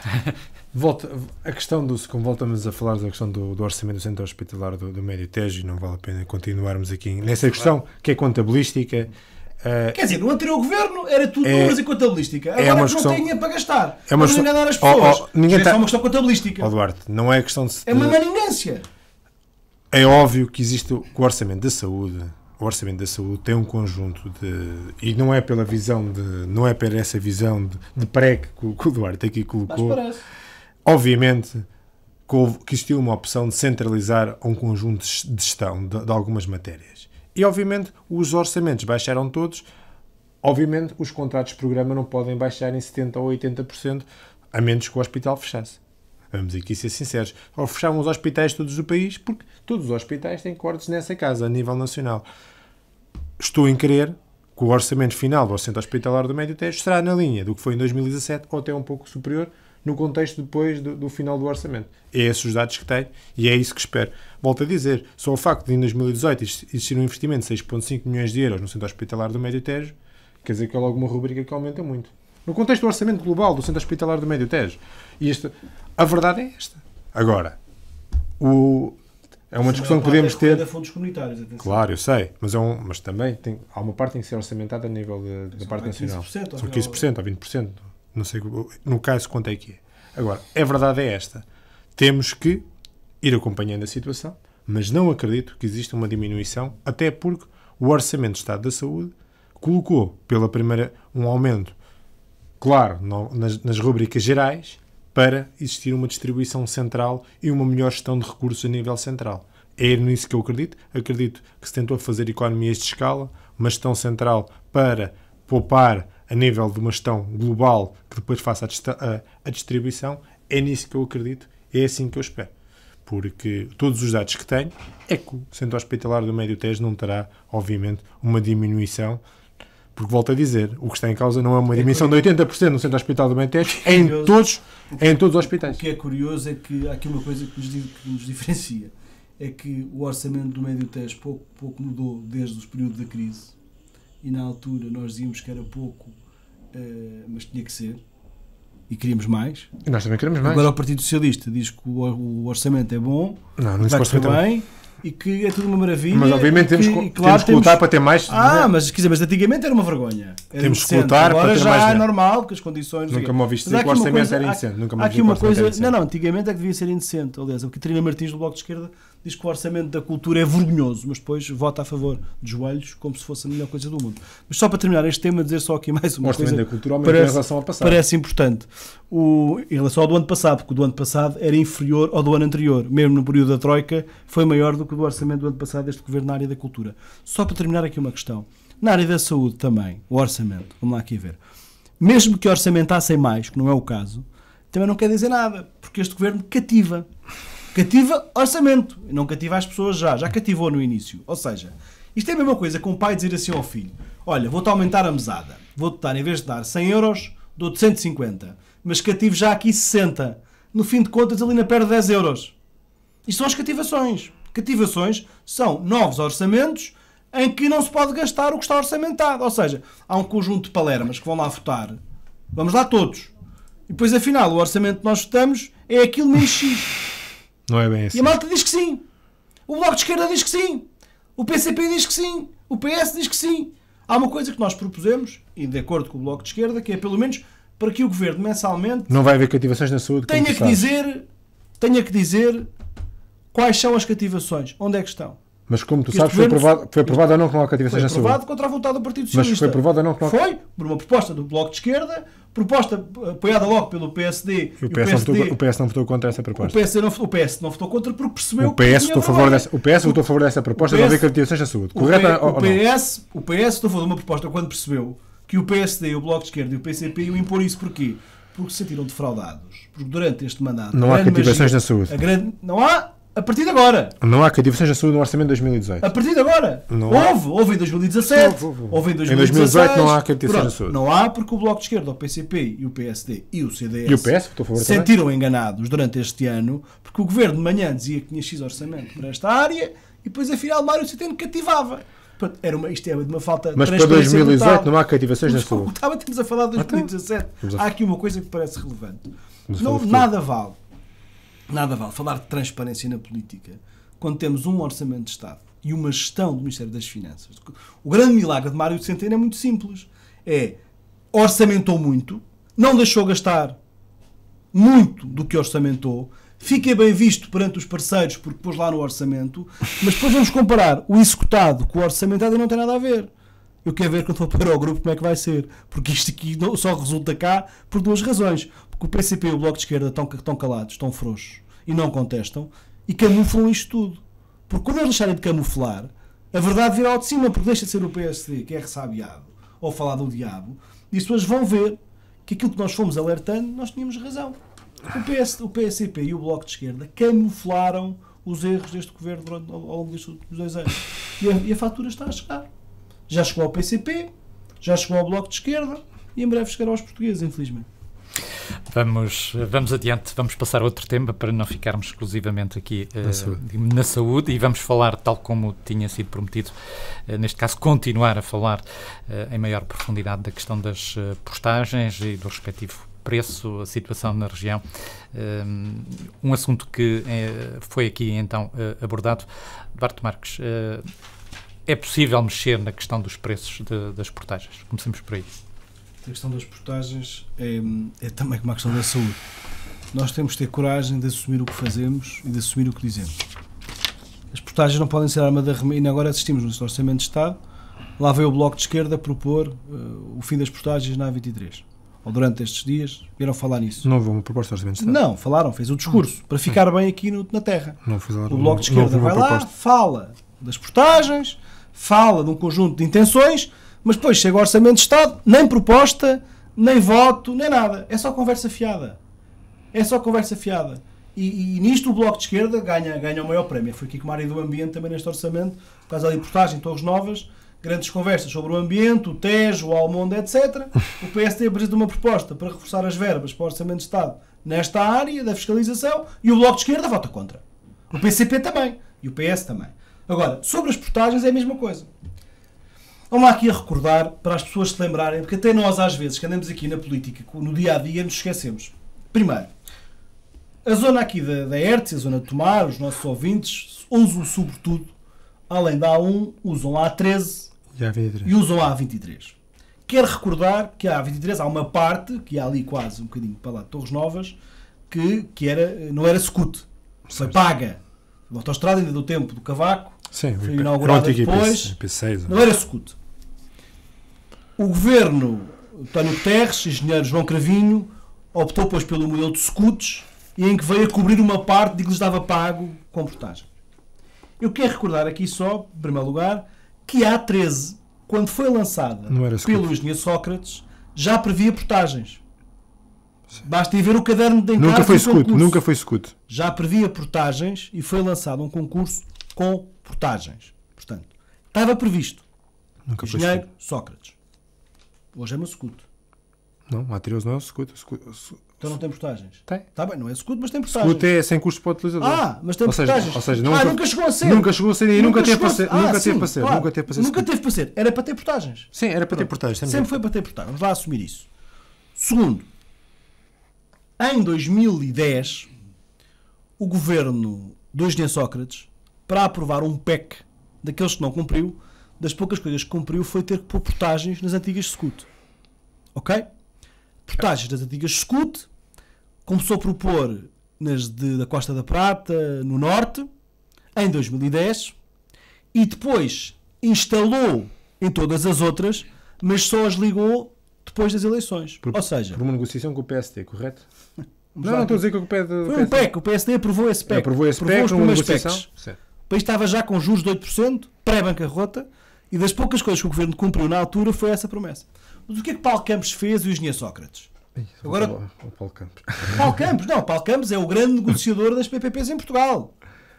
A questão como voltamos a falar da questão do orçamento do Centro Hospitalar do Médio Tejo, e não vale a pena continuarmos aqui nessa questão, que é contabilística. Quer dizer, no anterior governo era tudo números e contabilística. Agora não tem dinheiro para gastar. É uma questão, enganar as pessoas. É só uma questão contabilística. Duarte, não é questão de... É uma maninência. É óbvio que existe o orçamento da saúde. O orçamento da saúde tem um conjunto de... E não é pela visão de... Não é por essa visão de pré que o Duarte aqui colocou. Mas parece. Obviamente que existiu uma opção de centralizar um conjunto de gestão de algumas matérias. E, obviamente, os orçamentos baixaram todos. Obviamente, os contratos de programa não podem baixar em 70% ou 80%, a menos que o hospital fechasse. Vamos aqui ser sinceros. Ou fechavam os hospitais todos do país, porque todos os hospitais têm cortes nessa casa, a nível nacional. Estou em crer que o orçamento final do Centro Hospitalar do Médio Tejo será na linha do que foi em 2017, ou até um pouco superior, no contexto depois do final do orçamento. É esses os dados que tenho e é isso que espero. Volto a dizer, só o facto de em 2018 existir um investimento de 6,5 milhões de euros no Centro Hospitalar do Médio Tejo, quer dizer que é logo uma rubrica que aumenta muito. No contexto do orçamento global do Centro Hospitalar do Médio Tejo. E a verdade é esta. Agora, é uma discussão que podemos ter... De fundos comunitários, atenção. Claro, eu sei, mas também há uma parte que tem que ser orçamentada a nível da parte nacional. 15%, são 15% ou 20%. Não sei no caso quanto é que é. Agora, a verdade é esta. Temos que ir acompanhando a situação, mas não acredito que exista uma diminuição, até porque o Orçamento de Estado da Saúde colocou pela primeira um aumento, claro, nas rubricas gerais, para existir uma distribuição central e uma melhor gestão de recursos a nível central. É nisso que eu acredito. Acredito que se tentou fazer economias de escala, uma gestão central para poupar a nível de uma gestão global que depois faça a distribuição. É nisso que eu acredito, é assim que eu espero. Porque todos os dados que tenho é que o Centro Hospitalar do Médio Tejo não terá, obviamente, uma diminuição. Porque, volto a dizer, o que está em causa não é uma diminuição de 80% no Centro Hospitalar do Médio Tejo, é em todos os hospitais. O que é curioso é que há aqui uma coisa que nos diferencia. É que o orçamento do Médio Tejo pouco mudou desde o período da crise. E na altura nós dizíamos que era pouco, mas tinha que ser. E queríamos mais. E nós também queremos mais. Agora o Partido Socialista diz que o orçamento é bom, não vai correr bem e que é tudo uma maravilha. Mas obviamente temos que lutar para ter mais. Mas antigamente era uma vergonha. Temos que lutar para ter mais. Agora já é normal, porque as condições... Nunca me ouviste dizer que o orçamento era indecente. Há aqui uma coisa... Não, antigamente é que devia ser indecente. Aliás, a Catarina Martins do Bloco de Esquerda diz que o orçamento da cultura é vergonhoso, mas depois vota a favor de joelhos como se fosse a melhor coisa do mundo. Mas só para terminar este tema, dizer só aqui mais uma coisa. O orçamento da cultura aumentou em relação ao passado. Parece importante. Em relação ao do ano passado, porque o do ano passado era inferior ao do ano anterior. Mesmo no período da Troika, foi maior do que o do orçamento do ano passado deste governo na área da cultura. Só para terminar aqui uma questão. Na área da saúde também, o orçamento, vamos lá aqui ver. Mesmo que orçamentassem mais, que não é o caso, também não quer dizer nada, porque este governo cativa. Cativa orçamento, não cativa as pessoas já cativou no início. Ou seja, isto é a mesma coisa que um pai dizer assim ao filho: olha, vou-te aumentar a mesada, vou-te dar, em vez de dar 100 euros, dou-te 150, mas cativo já aqui 60. No fim de contas, ele ainda perde 10 euros. Isto são as cativações. Cativações são novos orçamentos em que não se pode gastar o que está orçamentado. Ou seja, há um conjunto de palermas que vão lá votar. Vamos lá todos. E depois, afinal, o orçamento que nós votamos é aquilo menos X. Não é bem assim. E a malta diz que sim. O Bloco de Esquerda diz que sim. O PCP diz que sim. O PS diz que sim. Há uma coisa que nós propusemos, e de acordo com o Bloco de Esquerda, que é pelo menos para que o Governo mensalmente... Não vai haver cativações na saúde. Tenha que dizer quais são as cativações. Onde é que estão? Mas como tu sabes, foi aprovado ou não que não há cativações na saúde? Foi aprovado contra a vontade do Partido Socialista. Mas foi aprovado ou não que não há... Foi, por uma proposta do Bloco de Esquerda, proposta apoiada logo pelo PSD. E o PS não votou contra essa proposta. O PS não votou contra porque percebeu o PS votou a favor dessa proposta de não haver cativações na saúde. Correta ou não? O PS votou a favor de uma proposta quando percebeu que o PSD, o Bloco de Esquerda e o PCP iam impor isso. Porquê? Porque se sentiram defraudados. Porque durante este mandato... Não há cativações na saúde. Não há... A partir de agora. Não há cativações na saúde no orçamento de 2018. A partir de agora. Houve em 2017. Houve em 2016. Em 2018 não há cativações na saúde. Não há porque o Bloco de Esquerda, o PCP e o PSD e o CDS e o PS, sentiram enganados durante este ano porque o Governo de manhã dizia que tinha X orçamento para esta área e depois afinal Mário Centeno cativava. Isto é de uma falta de transparência. Mas para 2018 não há cativações na saúde. Estamos a falar de 2017. Há aqui uma coisa que parece relevante. Nada vale falar de transparência na política quando temos um orçamento de Estado e uma gestão do Ministério das Finanças. O grande milagre de Mário Centeno é muito simples. Orçamentou muito, não deixou gastar muito do que orçamentou, fica bem visto perante os parceiros porque pôs lá no orçamento, mas depois vamos comparar o executado com o orçamentado e não tem nada a ver. Eu quero ver quando for para o grupo como é que vai ser, porque isto aqui só resulta cá por duas razões. Porque o PCP e o Bloco de Esquerda estão calados, estão frouxos e não contestam e camuflam isto tudo. Porque quando eles deixarem de camuflar, a verdade virá ao de cima, porque deixa de ser o PSD que é ressabiado ou falar do diabo e as pessoas vão ver que aquilo que nós fomos alertando, nós tínhamos razão. O PCP e o Bloco de Esquerda camuflaram os erros deste governo ao longo destes últimos 2 anos. E a fatura está a chegar. Já chegou ao PCP, já chegou ao Bloco de Esquerda e em breve chegará aos portugueses, infelizmente. Vamos adiante, vamos passar a outro tema para não ficarmos exclusivamente aqui na saúde e vamos falar, tal como tinha sido prometido, neste caso continuar a falar em maior profundidade da questão das postagens e do respectivo preço, a situação na região, um assunto que foi aqui então abordado. Duarte Marques, é possível mexer na questão dos preços das portagens? Comecemos por aí. A questão das portagens é também como a questão da saúde. Nós temos de ter coragem de assumir o que fazemos e de assumir o que dizemos. As portagens não podem ser arma de arremesso. E agora assistimos no Orçamento de Estado, lá veio o Bloco de Esquerda propor o fim das portagens na A23. Ou durante estes dias, vieram falar nisso. Não houve uma proposta de Orçamento de Estado? Não, falaram, fez o discurso, para ficar bem aqui na terra. Não foi lá, o Bloco de Esquerda vai lá, fala das portagens, fala de um conjunto de intenções, mas depois chega o Orçamento de Estado, nem proposta, nem voto, nem nada. É só conversa fiada. É só conversa fiada. E nisto o Bloco de Esquerda ganha o maior prémio. Foi aqui com a área do ambiente também neste orçamento, por causa da portagem de Torres Novas, grandes conversas sobre o ambiente, o Tejo, o Almonde, etc. O PSD apresenta uma proposta para reforçar as verbas para o Orçamento de Estado nesta área da fiscalização e o Bloco de Esquerda vota contra. O PCP também. E o PS também. Agora, sobre as portagens é a mesma coisa. Vamos lá aqui a recordar, para as pessoas se lembrarem, porque até nós às vezes que andamos aqui na política, no dia-a-dia, nos esquecemos. Primeiro, a zona aqui da Hértia, a zona de Tomar, os nossos ouvintes, usam sobretudo, além da A1, usam a A13 e usam a A23. Quero recordar que a A23 há uma parte, que há ali quase um bocadinho para lá de Torres Novas, que não era SCUT, foi paga. A autostrada ainda do tempo do Cavaco, sim, foi inaugurada depois, P6, não era SCUT. O governo António Guterres, engenheiro João Cravinho, optou pois pelo modelo de SCUTs e em que veio a cobrir uma parte de que lhes dava pago com portagem. Eu quero recordar aqui só, em primeiro lugar, que a A13, quando foi lançada pelo engenheiro Sócrates, já previa portagens. Sim. Basta ir ver o caderno de encargos. Nunca foi SCUT. Já previa portagens e foi lançado um concurso com portagens. Portanto, estava previsto. Nunca engenheiro Sócrates. Hoje é uma SCUT. Não, a A13 não é o SCUT. Então não tem portagens? Tem. Está bem, não é SCUT, mas tem portagens. SCUT é sem custo para o utilizador. Mas tem portagens. Ou seja, nunca chegou a ser. Nunca chegou a ser e nunca teve para ser. Nunca teve para ser. Nunca teve para ser. Era para ter portagens. Sim, era para ter portagens. Sempre foi para ter portagens. Vamos lá assumir isso. Segundo, em 2010, o governo do engenheiro Sócrates, para aprovar um PEC daqueles que não cumpriu, das poucas coisas que cumpriu foi ter que pôr portagens nas antigas SCUT. Ok? Portagens das antigas SCUT, começou a propor nas da Costa da Prata, no Norte, em 2010, e depois instalou em todas as outras, mas só as ligou depois das eleições. Ou seja... Por uma negociação com o PSD, correto? Não estou a dizer que o PSD... Foi um PEC, o PSD aprovou esse PEC. Aprovou os primeiros PECs. O país estava já com juros de 8%, pré-bancarrota, e das poucas coisas que o governo cumpriu na altura foi essa promessa. Mas o que é que Paulo Campos fez e o engenheiro Sócrates? Agora, o Paulo Campos. Paulo Campos é o grande negociador das PPPs em Portugal.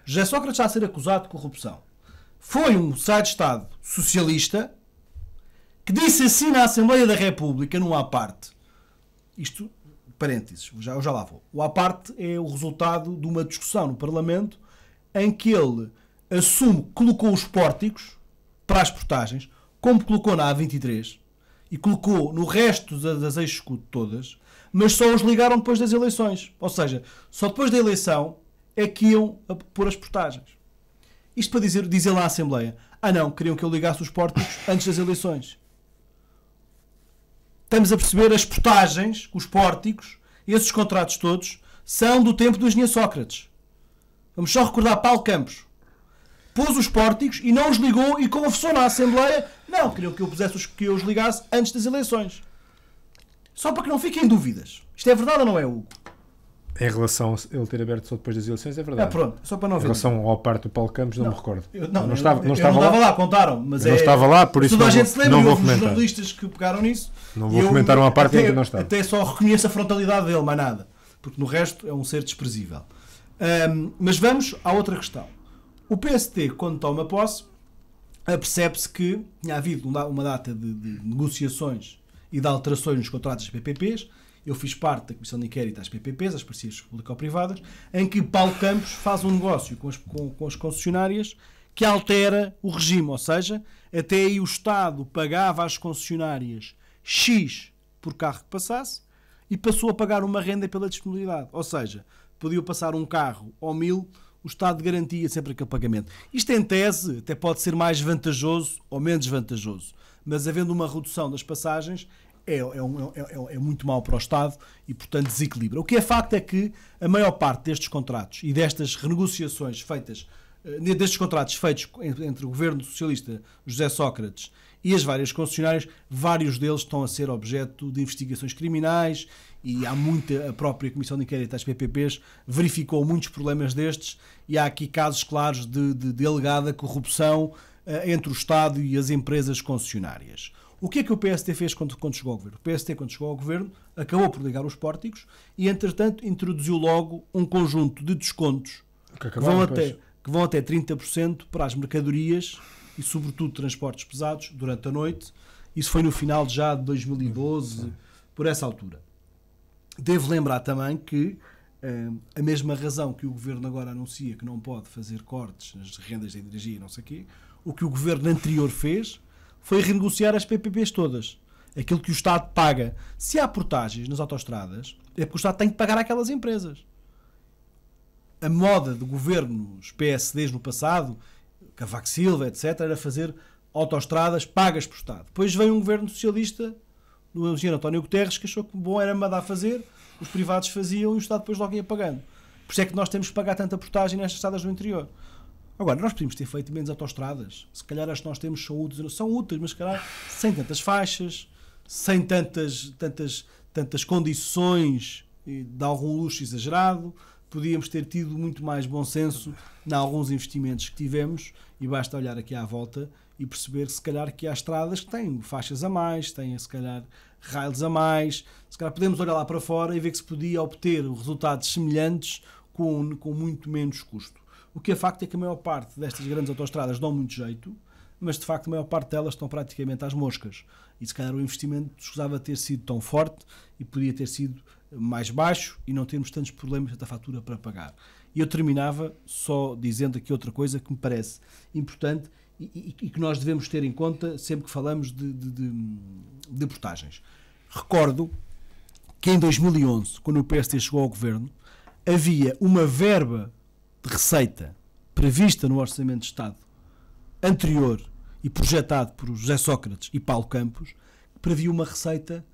José Sócrates está a ser acusado de corrupção. Foi um secretário de Estado socialista que disse assim na Assembleia da República, num à parte. Isto, parênteses, já lá vou. O à parte é o resultado de uma discussão no Parlamento em que ele assume que colocou os pórticos para as portagens, como colocou na A23, e colocou no resto das ex-SCUT todas, mas só os ligaram depois das eleições. Ou seja, só depois da eleição é que iam a pôr as portagens. Isto para dizer lá à Assembleia, não, queriam que eu ligasse os pórticos antes das eleições. Estamos a perceber as portagens, os pórticos, esses contratos todos, são do tempo do engenheiro Sócrates. Vamos só recordar Paulo Campos. Pôs os pórticos e não os ligou e confessou na Assembleia, não, queriam que eu os ligasse antes das eleições. Só para que não fiquem dúvidas. Isto é verdade ou não é, Hugo? Em relação a ele ter aberto só depois das eleições, é verdade. Pronto, só para não ver. Em relação ao parte do Paulo Campos, não me recordo. Eu não estava lá, contaram. Mas não estava lá, por isso toda a gente se lembra, não vou houve comentar. jornalistas que pegaram nisso. Não vou comentar uma parte em que não estava. Até só reconheço a frontalidade dele, mais nada. Porque no resto é um ser desprezível. Mas vamos à outra questão. O PSD, quando toma posse, percebe-se que tinha havido uma data de negociações e de alterações nos contratos das PPPs. Eu fiz parte da Comissão de Inquérito às PPPs, as parcerias público-privadas, em que Paulo Campos faz um negócio com as concessionárias que altera o regime, ou seja, até aí o Estado pagava às concessionárias X por carro que passasse e passou a pagar uma renda pela disponibilidade. Ou seja, podia passar um carro ao 1000, o Estado garantia sempre aquele pagamento. Isto, em tese, até pode ser mais vantajoso ou menos vantajoso, mas havendo uma redução das passagens, é muito mau para o Estado e, portanto, desequilibra. O que é facto é que a maior parte destes contratos e destas renegociações feitas, destes contratos feitos entre o governo socialista José Sócrates e as várias concessionárias, vários deles estão a ser objeto de investigações criminais e há muita, a própria Comissão de Inquérito às PPPs verificou muitos problemas destes e há aqui casos claros de alegada corrupção entre o Estado e as empresas concessionárias. O que é que o PSD fez quando chegou ao governo? O PSD, quando chegou ao governo, acabou por ligar os pórticos e, entretanto, introduziu logo um conjunto de descontos que vão até 30% para as mercadorias e, sobretudo, transportes pesados durante a noite. Isso foi no final já de 2012, por essa altura. Devo lembrar também que a mesma razão que o governo agora anuncia que não pode fazer cortes nas rendas de energia e não sei o quê, o que o governo anterior fez foi renegociar as PPPs todas. Aquilo que o Estado paga. Se há portagens nas autoestradas, é porque o Estado tem que pagar àquelas empresas. A moda de governos PSDs no passado, Cavaco Silva, etc., era fazer autoestradas pagas por Estado. Depois veio um governo socialista, do engenheiro António Guterres, que achou que bom era mandar fazer, os privados faziam e o Estado depois logo ia pagando. Por isso é que nós temos que pagar tanta portagem nestas estradas do interior. Agora, nós podíamos ter feito menos autoestradas. Se calhar as que nós temos são úteis, mas se calhar sem tantas faixas, sem tantas condições de algum luxo exagerado. Podíamos ter tido muito mais bom senso em alguns investimentos que tivemos e basta olhar aqui à volta e perceber que se calhar que há estradas que têm faixas a mais, têm se calhar rails a mais. Se calhar podemos olhar lá para fora e ver que se podia obter resultados semelhantes com muito menos custo. O que é facto é que a maior parte destas grandes autoestradas dão muito jeito, mas de facto a maior parte delas estão praticamente às moscas. E se calhar o investimento escusava ter sido tão forte e podia ter sido mais baixo e não termos tantos problemas da fatura para pagar. E eu terminava só dizendo aqui outra coisa que me parece importante e que nós devemos ter em conta sempre que falamos de portagens. Recordo que em 2011, quando o PSD chegou ao governo, havia uma verba de receita prevista no Orçamento de Estado anterior e projetado por José Sócrates e Paulo Campos, que previa uma receita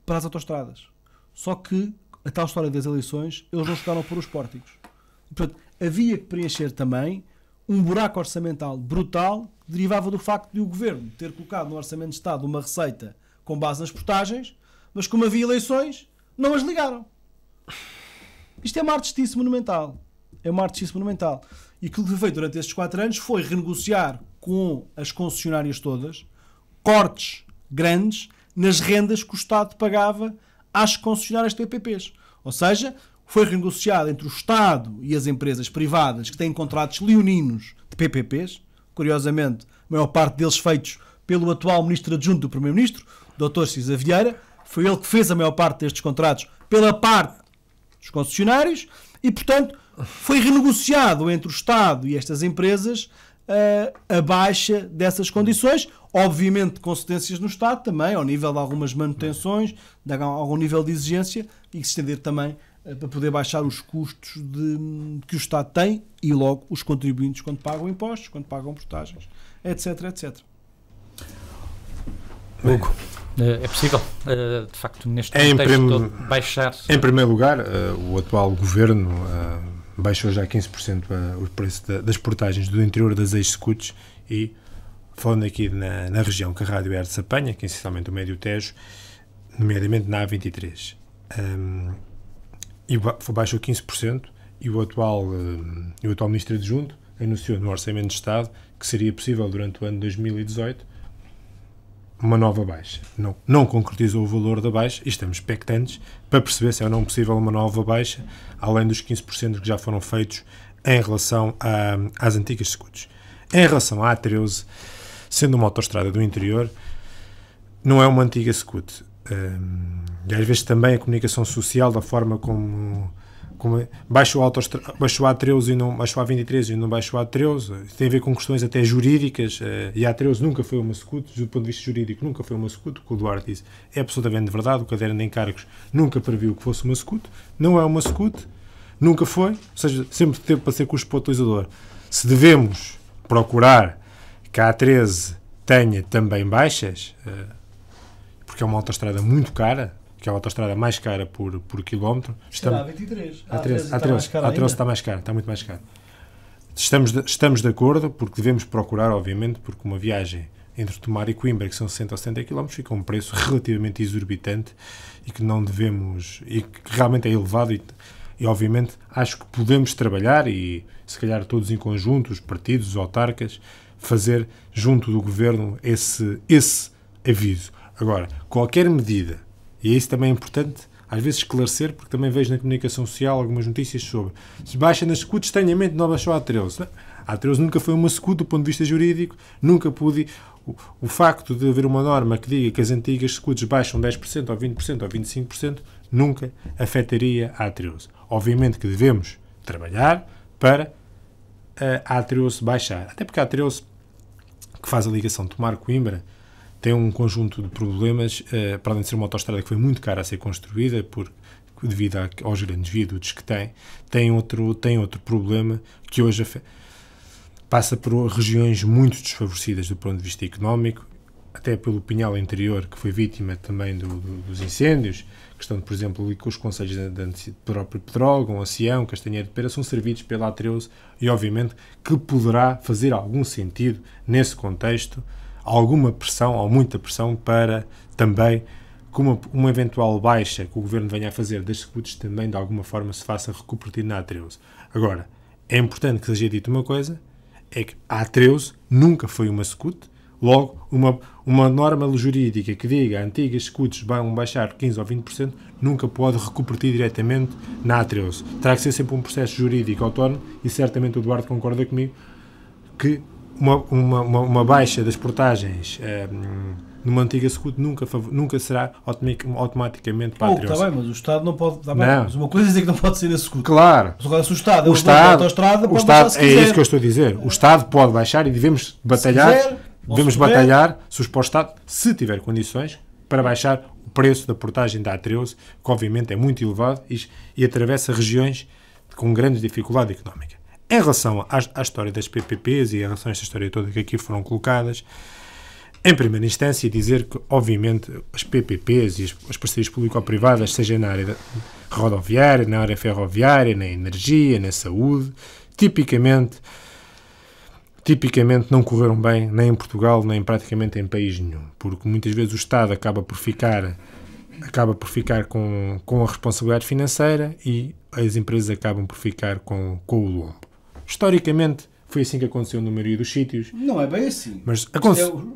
para as autoestradas. Só que, a tal história das eleições, eles não chegaram a pôr os pórticos. E, portanto, havia que preencher também um buraco orçamental brutal que derivava do facto de o Governo ter colocado no Orçamento de Estado uma receita com base nas portagens, mas como havia eleições, não as ligaram. Isto é uma artistice monumental. É uma artistice monumental. E aquilo que foi feito durante estes 4 anos foi renegociar com as concessionárias todas cortes grandes nas rendas que o Estado pagava às concessionárias de PPPs. Ou seja, foi renegociado entre o Estado e as empresas privadas que têm contratos leoninos de PPPs, curiosamente, a maior parte deles feitos pelo atual Ministro Adjunto do Primeiro-Ministro, Dr. Cisa Vieira. Foi ele que fez a maior parte destes contratos pela parte dos concessionários e, portanto, foi renegociado entre o Estado e estas empresas a baixa dessas condições, obviamente com cedências no Estado também, ao nível de algumas manutenções, de algum nível de exigência e que se estender também para poder baixar os custos que o Estado tem e logo os contribuintes quando pagam impostos, quando pagam portagens, etc, etc. Hugo, é possível, de facto, neste contexto todo, baixar... Em primeiro lugar, o atual governo baixou já 15% o preço das portagens do interior das ex-scuts e, falando aqui na região que a Rádio Hertz apanha, que é essencialmente o Médio Tejo, nomeadamente na A23. E baixou 15% e o atual Ministro Adjunto anunciou no Orçamento de Estado que seria possível durante o ano 2018 uma nova baixa. Não concretizou o valor da baixa e estamos expectantes para perceber se é ou não possível uma nova baixa, além dos 15% que já foram feitos em relação às antigas scuts. Em relação à A13, sendo uma autoestrada do interior, não é uma antiga scut. E às vezes também a comunicação social, da forma como baixou a A13 e não baixou a A23 e não baixou a A13, tem a ver com questões até jurídicas, e a A13 nunca foi uma scut, do ponto de vista jurídico nunca foi uma scut. O que o Duarte disse é absolutamente verdade. O caderno de encargos nunca previu que fosse uma scut, não é uma scut, nunca foi, ou seja, sempre teve para ser custo para o utilizador. Se devemos procurar que a A13 tenha também baixas, porque é uma autoestrada muito cara, que é a autoestrada mais cara por quilómetro. Está a 23. A 13 está mais cara, está muito mais cara. Estamos de acordo, porque devemos procurar, obviamente, porque uma viagem entre Tomar e Coimbra, que são 60 ou 70 km, fica um preço relativamente exorbitante e que não devemos, e que realmente é elevado e obviamente acho que podemos trabalhar e se calhar todos em conjunto, os partidos, os autarcas, fazer junto do Governo esse aviso. Agora, qualquer medida, e isso também é importante às vezes esclarecer, porque também vejo na comunicação social algumas notícias sobre se baixa na SCUT, estranhamente não baixou a A13. A A13 nunca foi uma SCUT do ponto de vista jurídico, nunca pude. O facto de haver uma norma que diga que as antigas SCUTs baixam 10% ou 20% ou 25% nunca afetaria a A13. Obviamente que devemos trabalhar para a A13 baixar. Até porque a A13, que faz a ligação de Tomar-Coimbra, tem um conjunto de problemas, para além de ser uma autoestrada que foi muito cara a ser construída, devido aos grandes viadutos que tem outro problema que hoje passa por regiões muito desfavorecidas do ponto de vista económico, até pelo Pinhal Interior, que foi vítima também dos incêndios, que estão, por exemplo, ali com os concelhos de próprio Pedrógão, Acião, Castanheiro de Pera, são servidos pela A13 e, obviamente, que poderá fazer algum sentido, nesse contexto, alguma pressão, ou muita pressão, para também, com uma eventual baixa que o Governo venha a fazer das SCUTs, também, de alguma forma, se faça repercutir na A13. Agora, é importante que seja dito uma coisa, é que a A13 nunca foi uma SCUT, logo, uma norma jurídica que diga antigas SCUTs vão baixar 15% ou 20%, nunca pode repercutir diretamente na A13. Terá que ser sempre um processo jurídico autónomo, e certamente o Eduardo concorda comigo, que uma baixa das portagens numa antiga SCUT nunca será automaticamente para a A13. Está bem, mas o Estado não pode... Está bem, mas uma coisa é dizer que não pode ser a SCUT. Claro. Mas agora, se o Estado a autoestrada, pode baixar se quiser. É isso que eu estou a dizer. O Estado pode baixar e devemos batalhar, se o Estado, se tiver condições, para baixar o preço da portagem da A13, que obviamente é muito elevado e atravessa regiões com grande dificuldade económica. Em relação à história das PPPs e em relação a esta história toda que aqui foram colocadas, em primeira instância, dizer que, obviamente, as PPPs e as parcerias público-privadas, seja na área rodoviária, na área ferroviária, na energia, na saúde, tipicamente não correram bem nem em Portugal, nem praticamente em país nenhum, porque muitas vezes o Estado acaba por ficar com a responsabilidade financeira e as empresas acabam por ficar com o lombo. Historicamente, foi assim que aconteceu na maioria dos sítios. Não é bem assim. Mas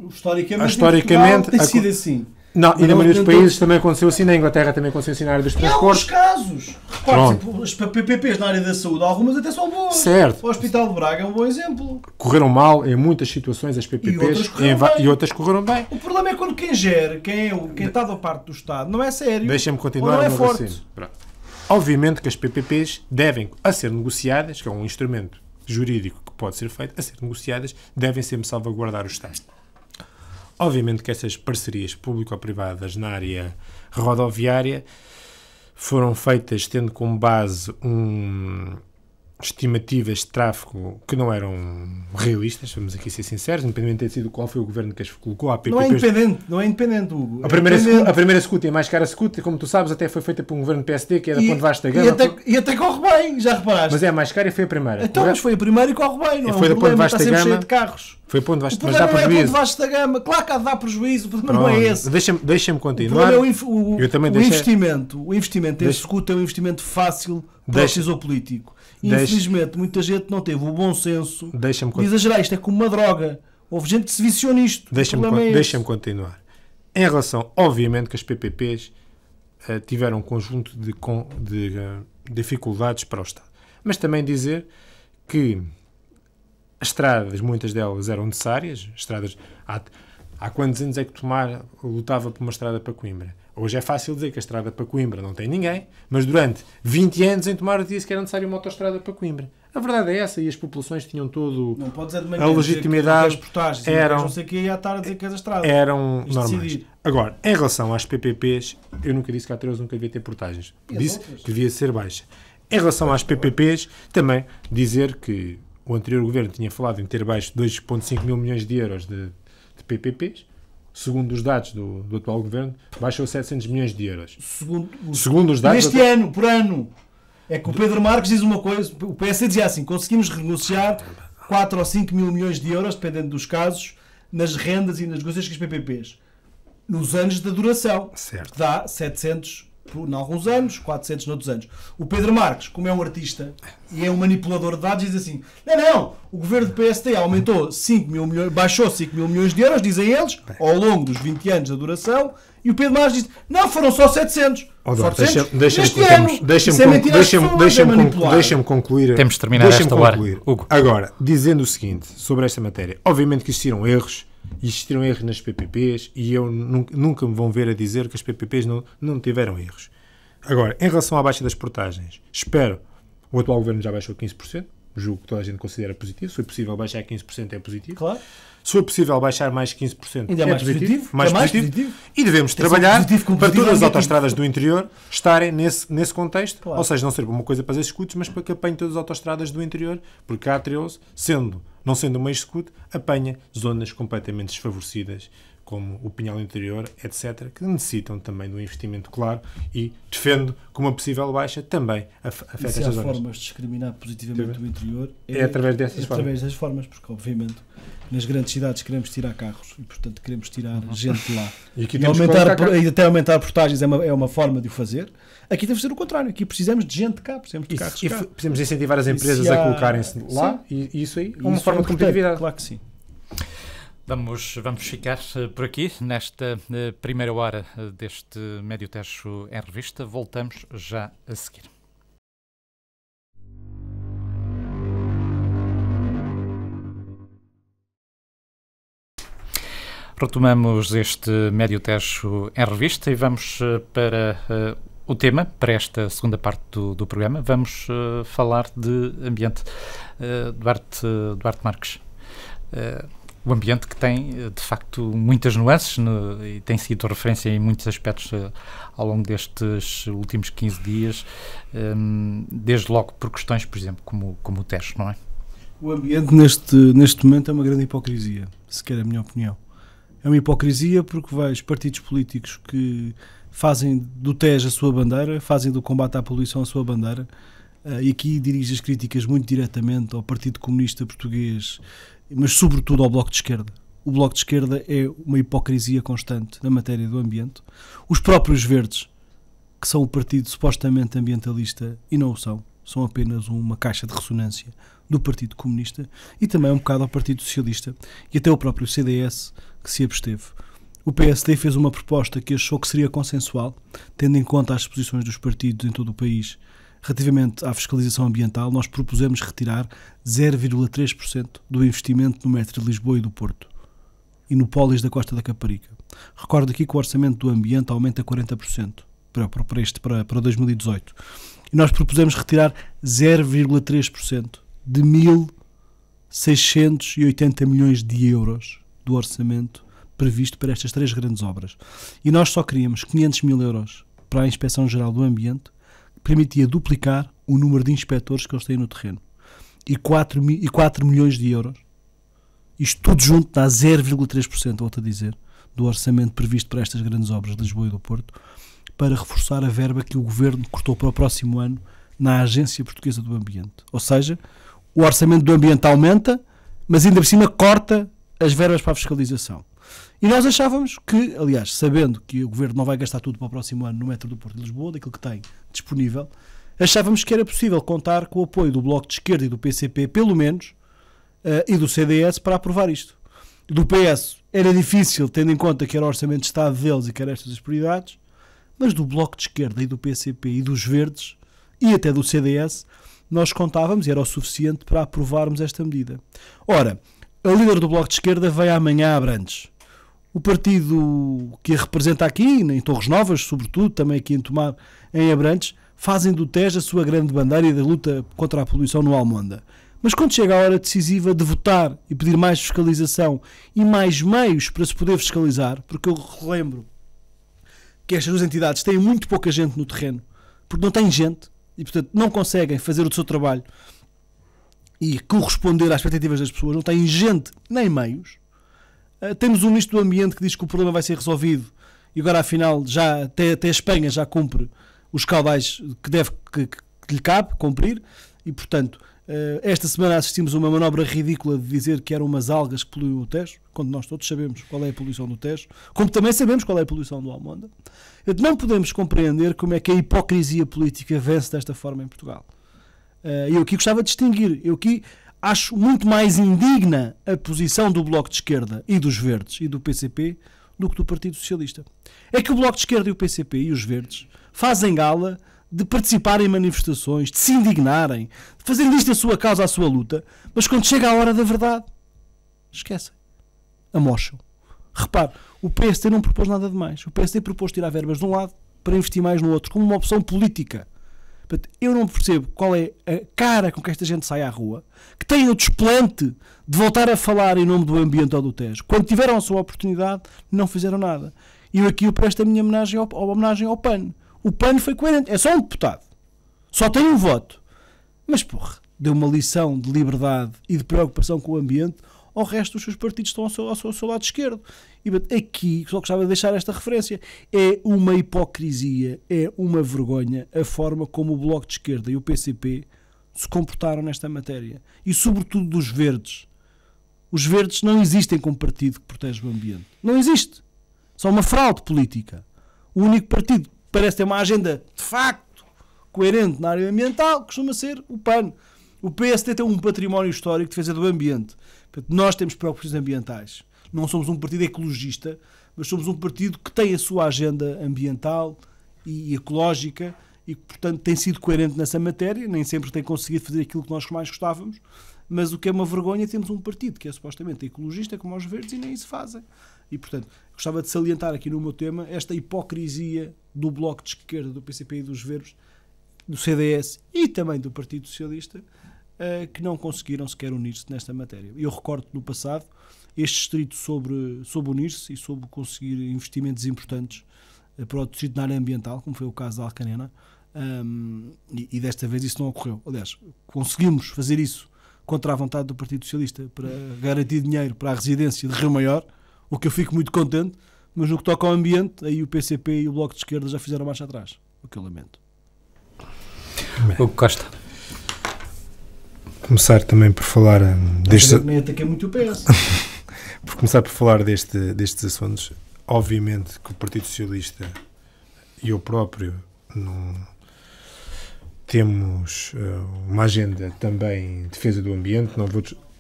historicamente tem sido assim. Não, e na maioria dos países também aconteceu assim, na Inglaterra também aconteceu assim na área dos transportes. Em alguns casos. Repare, as PPPs na área da saúde, algumas até são boas. Certo. O Hospital de Braga é um bom exemplo. Correram mal em muitas situações as PPPs e outras correram bem. O problema é quando quem gera, quem está da parte do Estado, não é sério. Deixa-me continuar. Não é forte. Obviamente que as PPPs devem, a ser negociadas, que é um instrumento jurídico que pode ser feito, a ser negociadas, devem sempre salvaguardar o Estado. Obviamente que essas parcerias público-privadas na área rodoviária foram feitas tendo como base estimativas de tráfego que não eram realistas, vamos aqui ser sinceros, independente de ter sido qual foi o governo que as colocou a PPPs. Não é independente, Hugo. A primeira SCUT é mais cara a SCUT, como tu sabes, até foi feita por um governo PSD, que era Ponte Vasta Gama. E até corre bem, já reparaste. Mas é a mais cara e foi a primeira. Então, mas foi a primeira e corre bem, não é? Foi da Ponte Vasta Gama. Cheio de carros. Foi Ponte Vasta, mas dá prejuízo. É Ponte Vasta Gama. Claro que há de dar prejuízo, o problema não é esse. Deixa-me continuar. O investimento em SCUT é um investimento fácil para o decisor político. Infelizmente, muita gente não teve o bom senso de exagerar. Isto é como uma droga. Houve gente que se viciou nisto. Deixa-me continuar. Em relação, obviamente, que as PPPs tiveram um conjunto de dificuldades para o Estado. Mas também dizer que as estradas, muitas delas eram necessárias. Há quantos anos é que Tomar lutava por uma estrada para Coimbra? Hoje é fácil dizer que a estrada para Coimbra não tem ninguém, mas durante 20 anos em Tomar dizia-se que era necessário uma autoestrada para Coimbra. A verdade é essa, e as populações tinham todo a legitimidade. Não sei o que ia estar a dizer que as estradas eram normais. Agora, em relação às PPPs, eu nunca disse que a A13 nunca devia ter portagens. Disse que devia ser baixa. Em relação às PPPs, também dizer que o anterior governo tinha falado em ter baixo 2,5 mil milhões de euros de PPPs. segundo os dados do atual governo, baixou 700 milhões de euros. Segundo os dados... Neste ano, por ano. É que o Pedro Marques diz uma coisa, o PSD dizia assim, conseguimos renegociar 4 ou 5 mil milhões de euros, dependendo dos casos, nas rendas e nas negociações com os PPPs. Nos anos da duração. Certo. Dá 700 em alguns anos, 400 noutros anos. O Pedro Marques, como é um artista e é um manipulador de dados, diz assim, não, o governo do PSD aumentou 5 mil milhões, baixou 5 mil milhões de euros, dizem eles, ao longo dos 20 anos da duração, e o Pedro Marques diz, não, foram só 700. Deixa-me concluir. Temos de terminar esta hora. Hugo. Agora, dizendo o seguinte sobre esta matéria, obviamente que existiram erros nas PPPs e eu nunca me vão ver a dizer que as PPPs não tiveram erros. Agora, em relação à baixa das portagens, o atual governo já baixou 15%, julgo que toda a gente considera positivo. Se foi possível baixar 15% é positivo. Claro. Se for possível baixar mais 15%, ainda é mais positivo. Mais positivo. E devemos trabalhar para todas as autoestradas do interior estarem nesse contexto. Claro. Ou seja, não ser uma coisa para fazer escudos, mas para que apanhe todas as autoestradas do interior, porque a A13, não sendo um meio escudo, apanha zonas completamente desfavorecidas, como o Pinhal Interior, etc., que necessitam também de um investimento claro, e defendo que uma possível baixa também afeta estas zonas. Se há formas de discriminar positivamente o interior, é através dessas formas. Através das formas, porque obviamente nas grandes cidades queremos tirar carros e portanto queremos tirar gente lá. E até aumentar portagens é uma forma de o fazer. Aqui temos de fazer o contrário, aqui precisamos de gente cá, precisamos de carros cá. Precisamos incentivar as empresas a colocarem-se lá, e isso aí é uma forma de competitividade. Claro que sim. Vamos ficar por aqui nesta primeira hora deste Médio Tejo em Revista. Voltamos já a seguir. Retomamos este Médio Tejo em Revista e vamos para o tema, para esta segunda parte do programa. Vamos falar de ambiente. Duarte Marques. O ambiente que tem, de facto, muitas nuances e tem sido referência em muitos aspectos ao longo destes últimos 15 dias, desde logo por questões, por exemplo, como o Tejo, não é? O ambiente neste momento é uma grande hipocrisia, se quer a minha opinião. É uma hipocrisia porque vejo partidos políticos que fazem do Tejo a sua bandeira, fazem do combate à poluição a sua bandeira, e aqui dirijo as críticas muito diretamente ao Partido Comunista Português, mas sobretudo ao Bloco de Esquerda. O Bloco de Esquerda é uma hipocrisia constante na matéria do ambiente. Os próprios Verdes, que são o partido supostamente ambientalista e não o são apenas uma caixa de ressonância do Partido Comunista, e também um bocado ao Partido Socialista e até o próprio CDS, que se absteve. O PSD fez uma proposta que achou que seria consensual, tendo em conta as posições dos partidos em todo o país relativamente à fiscalização ambiental. Nós propusemos retirar 0,3% do investimento no metro de Lisboa e do Porto e no Pólis da Costa da Caparica. Recordo aqui que o orçamento do ambiente aumenta 40% para 2018. E nós propusemos retirar 0,3% de 1.680 milhões de euros do orçamento previsto para estas três grandes obras. E nós só queríamos 500 mil euros para a Inspeção-Geral do Ambiente, que permitia duplicar o número de inspectores que eles têm no terreno. E 4 milhões de euros, isto tudo junto dá 0,3%, volto a dizer, do orçamento previsto para estas grandes obras de Lisboa e do Porto, para reforçar a verba que o Governo cortou para o próximo ano na Agência Portuguesa do Ambiente. Ou seja, o orçamento do ambiente aumenta, mas ainda por cima corta as verbas para a fiscalização. E nós achávamos que, aliás, sabendo que o Governo não vai gastar tudo para o próximo ano no metro do Porto de Lisboa, daquilo que tem disponível, achávamos que era possível contar com o apoio do Bloco de Esquerda e do PCP, pelo menos, e do CDS para aprovar isto. Do PS era difícil, tendo em conta que era o orçamento de Estado deles e que eram estas as prioridades, mas do Bloco de Esquerda e do PCP e dos Verdes, e até do CDS, nós contávamos e era o suficiente para aprovarmos esta medida. Ora, a líder do Bloco de Esquerda veio amanhã a Abrantes. O partido que a representa aqui, em Torres Novas, sobretudo, também aqui em Tomar, em Abrantes, fazem do Tejo a sua grande bandeira e da luta contra a poluição no Almonda. Mas quando chega a hora decisiva de votar e pedir mais fiscalização e mais meios para se poder fiscalizar, porque eu relembro que estas duas entidades têm muito pouca gente no terreno, porque não têm gente e, portanto, não conseguem fazer o seu trabalho e corresponder às expectativas das pessoas, não têm gente nem meios, Temos um Ministro do Ambiente que diz que o problema vai ser resolvido e agora, afinal, já até a Espanha já cumpre os caudais que lhe cabe cumprir e, portanto, esta semana assistimos a uma manobra ridícula de dizer que eram umas algas que poluíam o Tejo, quando nós todos sabemos qual é a poluição do Tejo, como também sabemos qual é a poluição do Almonda. Não podemos compreender como é que a hipocrisia política vence desta forma em Portugal. Eu aqui gostava de distinguir, eu aqui acho muito mais indigna a posição do Bloco de Esquerda e dos Verdes e do PCP do que do Partido Socialista. É que o Bloco de Esquerda e o PCP e os Verdes fazem gala de participar em manifestações, de se indignarem, de fazerem disto a sua causa, a sua luta, mas quando chega a hora da verdade, esquecem. Amocham. Repare, o PSD não propôs nada de mais. O PSD propôs tirar verbas de um lado para investir mais no outro, como uma opção política. Eu não percebo qual é a cara com que esta gente sai à rua, que tem o desplante de voltar a falar em nome do ambiente ou do Tejo. Quando tiveram a sua oportunidade, não fizeram nada. E eu presto a minha homenagem ao PAN. O PAN foi coerente. É só um deputado. Só tem um voto. Mas, porra, deu uma lição de liberdade e de preocupação com o ambiente ao resto dos seus partidos que estão ao seu lado esquerdo. E aqui, só gostava de deixar esta referência. É uma hipocrisia, é uma vergonha a forma como o Bloco de Esquerda e o PCP se comportaram nesta matéria. E, sobretudo, dos Verdes. Os Verdes não existem como partido que protege o ambiente. Não existe. São uma fraude política. O único partido que parece ter uma agenda, de facto, coerente na área ambiental costuma ser o PAN. O PSD tem um património histórico de defesa do ambiente. Nós temos preocupações ambientais. Não somos um partido ecologista, mas somos um partido que tem a sua agenda ambiental e ecológica e que, portanto, tem sido coerente nessa matéria. Nem sempre tem conseguido fazer aquilo que nós mais gostávamos, mas o que é uma vergonha, temos um partido que é supostamente ecologista, como os Verdes, e nem isso fazem. E, portanto, gostava de salientar aqui no meu tema esta hipocrisia do Bloco de Esquerda, do PCP e dos Verdes, do CDS e também do Partido Socialista, que não conseguiram sequer unir-se nesta matéria. Eu recordo no passado este distrito sobre unir-se e sobre conseguir investimentos importantes para o distrito na área ambiental, como foi o caso da Alcanena, e desta vez isso não ocorreu. Aliás, conseguimos fazer isso contra a vontade do Partido Socialista para garantir dinheiro para a residência de Rio Maior, o que eu fico muito contente, mas no que toca ao ambiente, aí o PCP e o Bloco de Esquerda já fizeram marcha atrás, o que eu lamento. Hugo Costa. Começar também por falar deste... Nem ataquei muito o PS. Por começar por falar destes assuntos, obviamente que o Partido Socialista e eu próprio não temos uma agenda também de defesa do ambiente.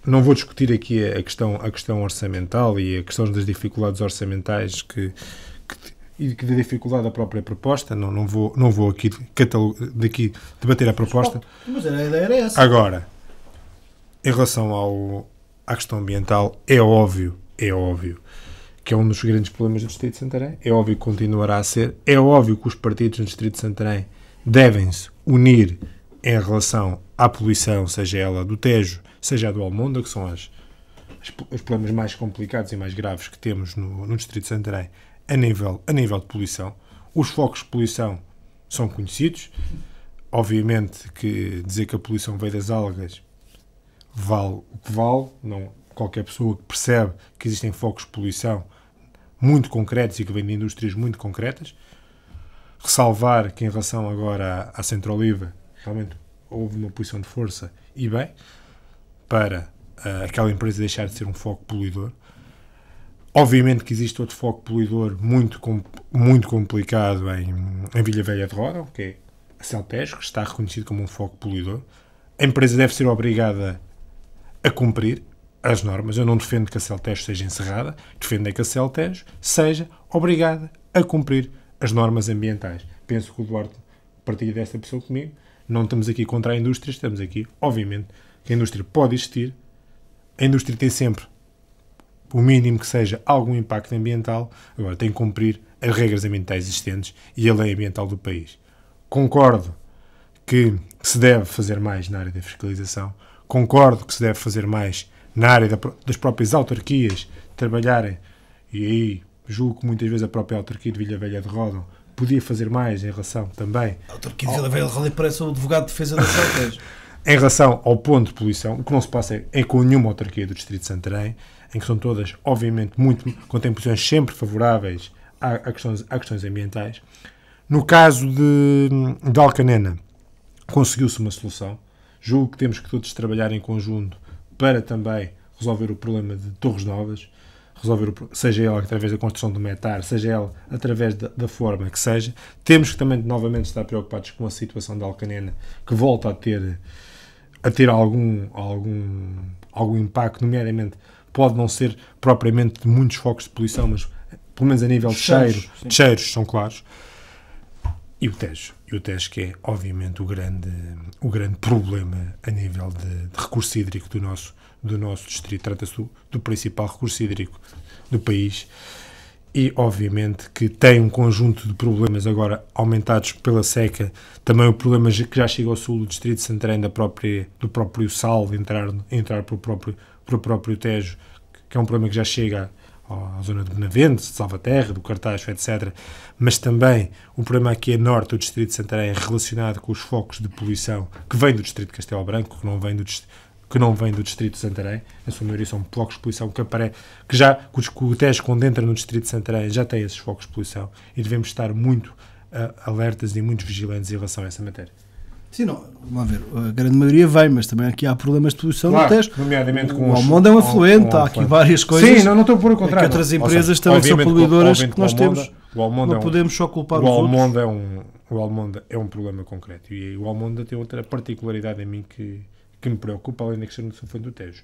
Não vou discutir aqui a questão orçamental e a questão das dificuldades orçamentais e da dificuldade da própria proposta. Não vou aqui debater a proposta. Mas a ideia era essa. Agora, em relação à questão ambiental, é óbvio que é um dos grandes problemas do Distrito de Santarém. É óbvio que continuará a ser. É óbvio que os partidos no Distrito de Santarém devem-se unir em relação à poluição, seja ela do Tejo, seja a do Almonda, que são os problemas mais complicados e mais graves que temos no Distrito de Santarém a nível de poluição. Os focos de poluição são conhecidos. Obviamente que dizer que a poluição veio das algas vale o que vale. Não, qualquer pessoa que percebe que existem focos de poluição muito concretos e que vêm de indústrias muito concretas. Ressalvar que em relação agora à Centro-Oliva, realmente houve uma posição de força e bem para aquela empresa deixar de ser um foco poluidor. Obviamente que existe outro foco poluidor muito complicado em Vila Velha de Ródão, que é a Celtejo, que está reconhecido como um foco poluidor. A empresa deve ser obrigada a cumprir as normas. Eu não defendo que a Celtejo seja encerrada, defendo que a Celtejo seja obrigada a cumprir as normas ambientais. Penso que o Duarte partilha desta pessoa comigo. Não estamos aqui contra a indústria, estamos aqui, obviamente, que a indústria pode existir. A indústria tem sempre o mínimo que seja algum impacto ambiental, agora tem que cumprir as regras ambientais existentes e a lei ambiental do país. Concordo que se deve fazer mais na área da fiscalização, concordo que se deve fazer mais na área das próprias autarquias trabalharem, e aí julgo que muitas vezes a própria autarquia de Vila Velha de Ródão podia fazer mais em relação também... A autarquia de Vila Velha de Ródão parece o advogado de defesa da Celtejo. Em relação ao ponto de poluição, o que não se passa é com nenhuma autarquia do Distrito de Santarém, em que são todas, obviamente, contêm posições sempre favoráveis a questões ambientais. No caso de Alcanena, conseguiu-se uma solução. Julgo que temos que todos trabalhar em conjunto para também resolver o problema de Torres Novas, seja ela através da construção do metar, seja ela através da forma que seja. Temos que também novamente estar preocupados com a situação de Alcanena, que volta a ter algum impacto, nomeadamente pode não ser propriamente de muitos focos de poluição, mas pelo menos a nível de cheiros são claros. E o Tejo, que é obviamente o grande problema a nível de recurso hídrico do nosso distrito. Trata-se do principal recurso hídrico do país e obviamente que tem um conjunto de problemas agora aumentados pela seca. Também o problema que já chega ao sul do distrito de Santarém do próprio sal entrar para o próprio Tejo, que é um problema que já chega à zona de Benavente, de Salvaterra, do Cartaxo, etc. Mas também o problema aqui a norte do distrito de Santarém é relacionado com os focos de poluição que vêm do distrito de Castelo Branco, que não vêm do distrito de Santarém. A sua maioria são focos de poluição que o Tejo, quando entra no distrito de Santarém, já tem esses focos de poluição e devemos estar muito alertas e muito vigilantes em relação a essa matéria. Sim, não, vamos ver, a grande maioria vem, mas também aqui há problemas de poluição no Tejo. Nomeadamente com o Almonde é um afluente, há aqui várias coisas. Sim, não estou por o contrário. Que outras empresas também são poluidoras que nós temos. Não podemos só culpar os outros. O Almonde é um problema concreto e o Almonde tem outra particularidade a mim que me preocupa, além da questão do sulfone do Tejo.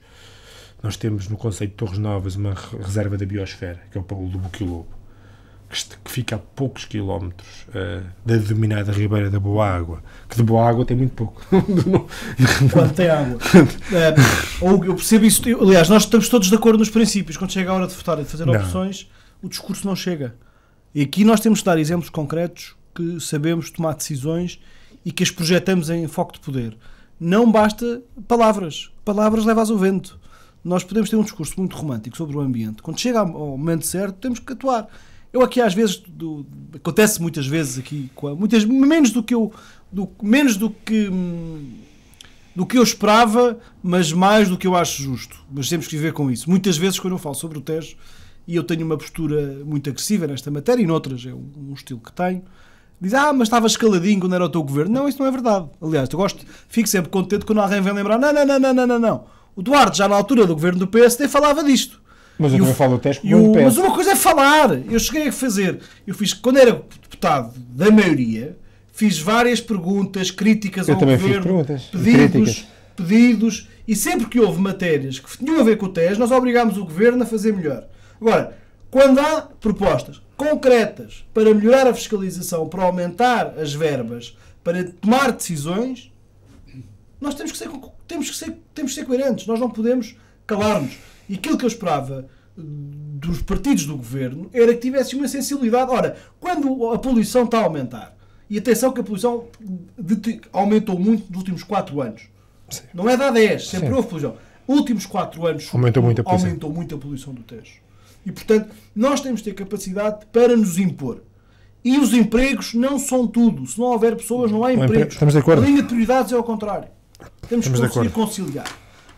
Nós temos no conceito de Torres Novas uma reserva da biosfera, que é o Paulo do Boquilobo, que fica a poucos quilómetros da denominada Ribeira da Boa Água, que de boa água tem muito pouco. Quando tem água. Eu percebo isso. Aliás, nós estamos todos de acordo nos princípios. Quando chega a hora de votar e de fazer opções, o discurso não chega. E aqui nós temos de dar exemplos concretos que sabemos tomar decisões e que as projetamos em foco de poder. Não basta palavras. Palavras levas ao vento. Nós podemos ter um discurso muito romântico sobre o ambiente. Quando chega ao momento certo, temos que atuar. Eu aqui às vezes, acontece muitas vezes aqui, menos do que eu esperava, mas mais do que eu acho justo. Mas temos que viver com isso. Muitas vezes quando eu falo sobre o Tejo, e eu tenho uma postura muito agressiva nesta matéria, e noutras é um estilo que tenho, diz, mas estava escaladinho quando era o teu governo. Não, isso não é verdade. Aliás, fico sempre contente quando alguém vem lembrar, não. O Duarte, já na altura do governo do PSD, falava disto. Mas eu também falo do Tejo mas uma coisa é falar. Eu cheguei a fazer. Quando era deputado da maioria, fiz várias perguntas, críticas ao governo, pedidos, e sempre que houve matérias que tinham a ver com o Tejo, nós obrigámos o governo a fazer melhor. Agora, quando há propostas concretas para melhorar a fiscalização, para aumentar as verbas, para tomar decisões, nós temos que ser coerentes. Nós não podemos calar-nos. E aquilo que eu esperava dos partidos do governo era que tivesse uma sensibilidade. Ora, quando a poluição está a aumentar, e atenção que a poluição aumentou muito nos últimos 4 anos. Sim. Não é de há 10, sempre houve poluição. Últimos 4 anos aumentou muito a poluição do Tejo. E, portanto, nós temos de ter capacidade para nos impor. E os empregos não são tudo. Se não houver pessoas, não há empregos. Estamos de acordo. A linha de prioridades é ao contrário. Temos que conseguir conciliar.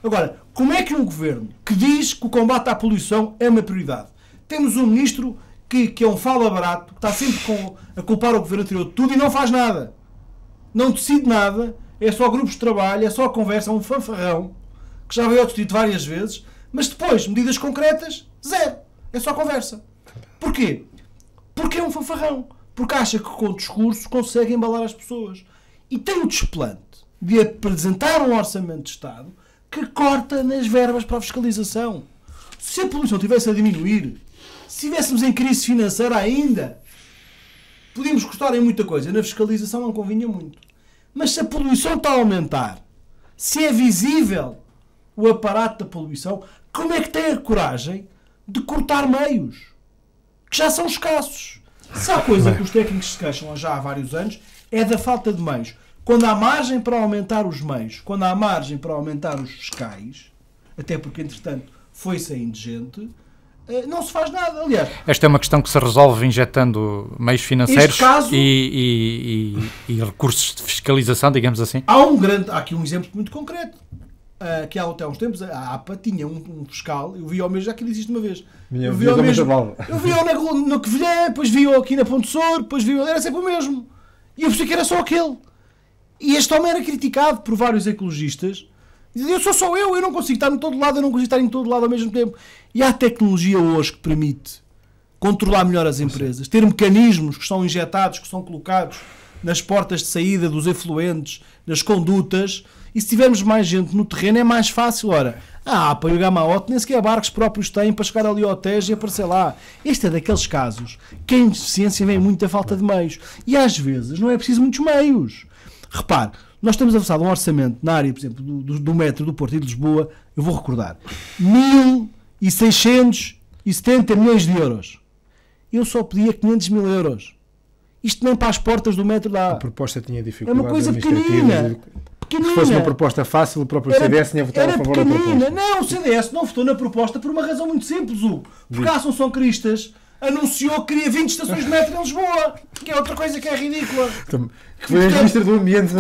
Agora, como é que um governo que diz que o combate à poluição é uma prioridade? Temos um ministro que é um fala barato, que está sempre a culpar o governo anterior de tudo e não faz nada. Não decide nada, é só grupos de trabalho, é só conversa, é um fanfarrão, que já veio ao distrito várias vezes, mas depois, medidas concretas, zero. É só conversa. Porquê? Porque é um fanfarrão. Porque acha que com o discurso consegue embalar as pessoas. E tem o desplante de apresentar um orçamento de Estado que corta nas verbas para a fiscalização. Se a poluição estivesse a diminuir, se estivéssemos em crise financeira ainda, podíamos cortar em muita coisa. Na fiscalização não convinha muito. Mas se a poluição está a aumentar, se é visível o aparato da poluição, como é que tem a coragem de cortar meios que já são escassos? Se há coisa que os técnicos se queixam já há vários anos, é da falta de meios. Quando há margem para aumentar os meios, quando há margem para aumentar os fiscais, até porque, entretanto, foi saindo gente, não se faz nada. Aliás, esta é uma questão que se resolve injetando meios financeiros caso, e recursos de fiscalização, digamos assim. Há aqui um exemplo muito concreto. Que há até uns tempos a APA tinha um fiscal, eu vi ao mesmo, já que disse isto uma vez. Eu vi no Covilhã, depois vi aqui na Ponte Sor, depois vi, era sempre o mesmo. E eu pensei que era só aquele. E este homem era criticado por vários ecologistas. Eu sou só eu não consigo estar em todo lado, eu não consigo estar em todo lado ao mesmo tempo. E há tecnologia hoje que permite controlar melhor as empresas, ter mecanismos que são injetados, que são colocados nas portas de saída dos efluentes, nas condutas, e se tivermos mais gente no terreno é mais fácil. Ora, a APA e o Gamaote nem sequer barcos próprios têm para chegar ali ao Tejo e aparecer lá. Este é daqueles casos que a ineficiência vem muito da falta de meios. E às vezes não é preciso muitos meios. Repare, nós temos avançado um orçamento na área, por exemplo, do metro do Porto e de Lisboa, eu vou recordar, 1.670 milhões de euros. Eu só pedia 500 mil euros. Isto nem para as portas do metro dá. A proposta tinha dificuldades. É uma coisa pequenina. Se fosse uma proposta fácil, o próprio CDS tinha votado a favor da proposta. Não, o CDS não votou na proposta por uma razão muito simples, Hugo. Porque a Ação São Cristas anunciou que queria 20 estações de metro em Lisboa, que é outra coisa que é ridícula. Que foi a Ministra do Ambiente.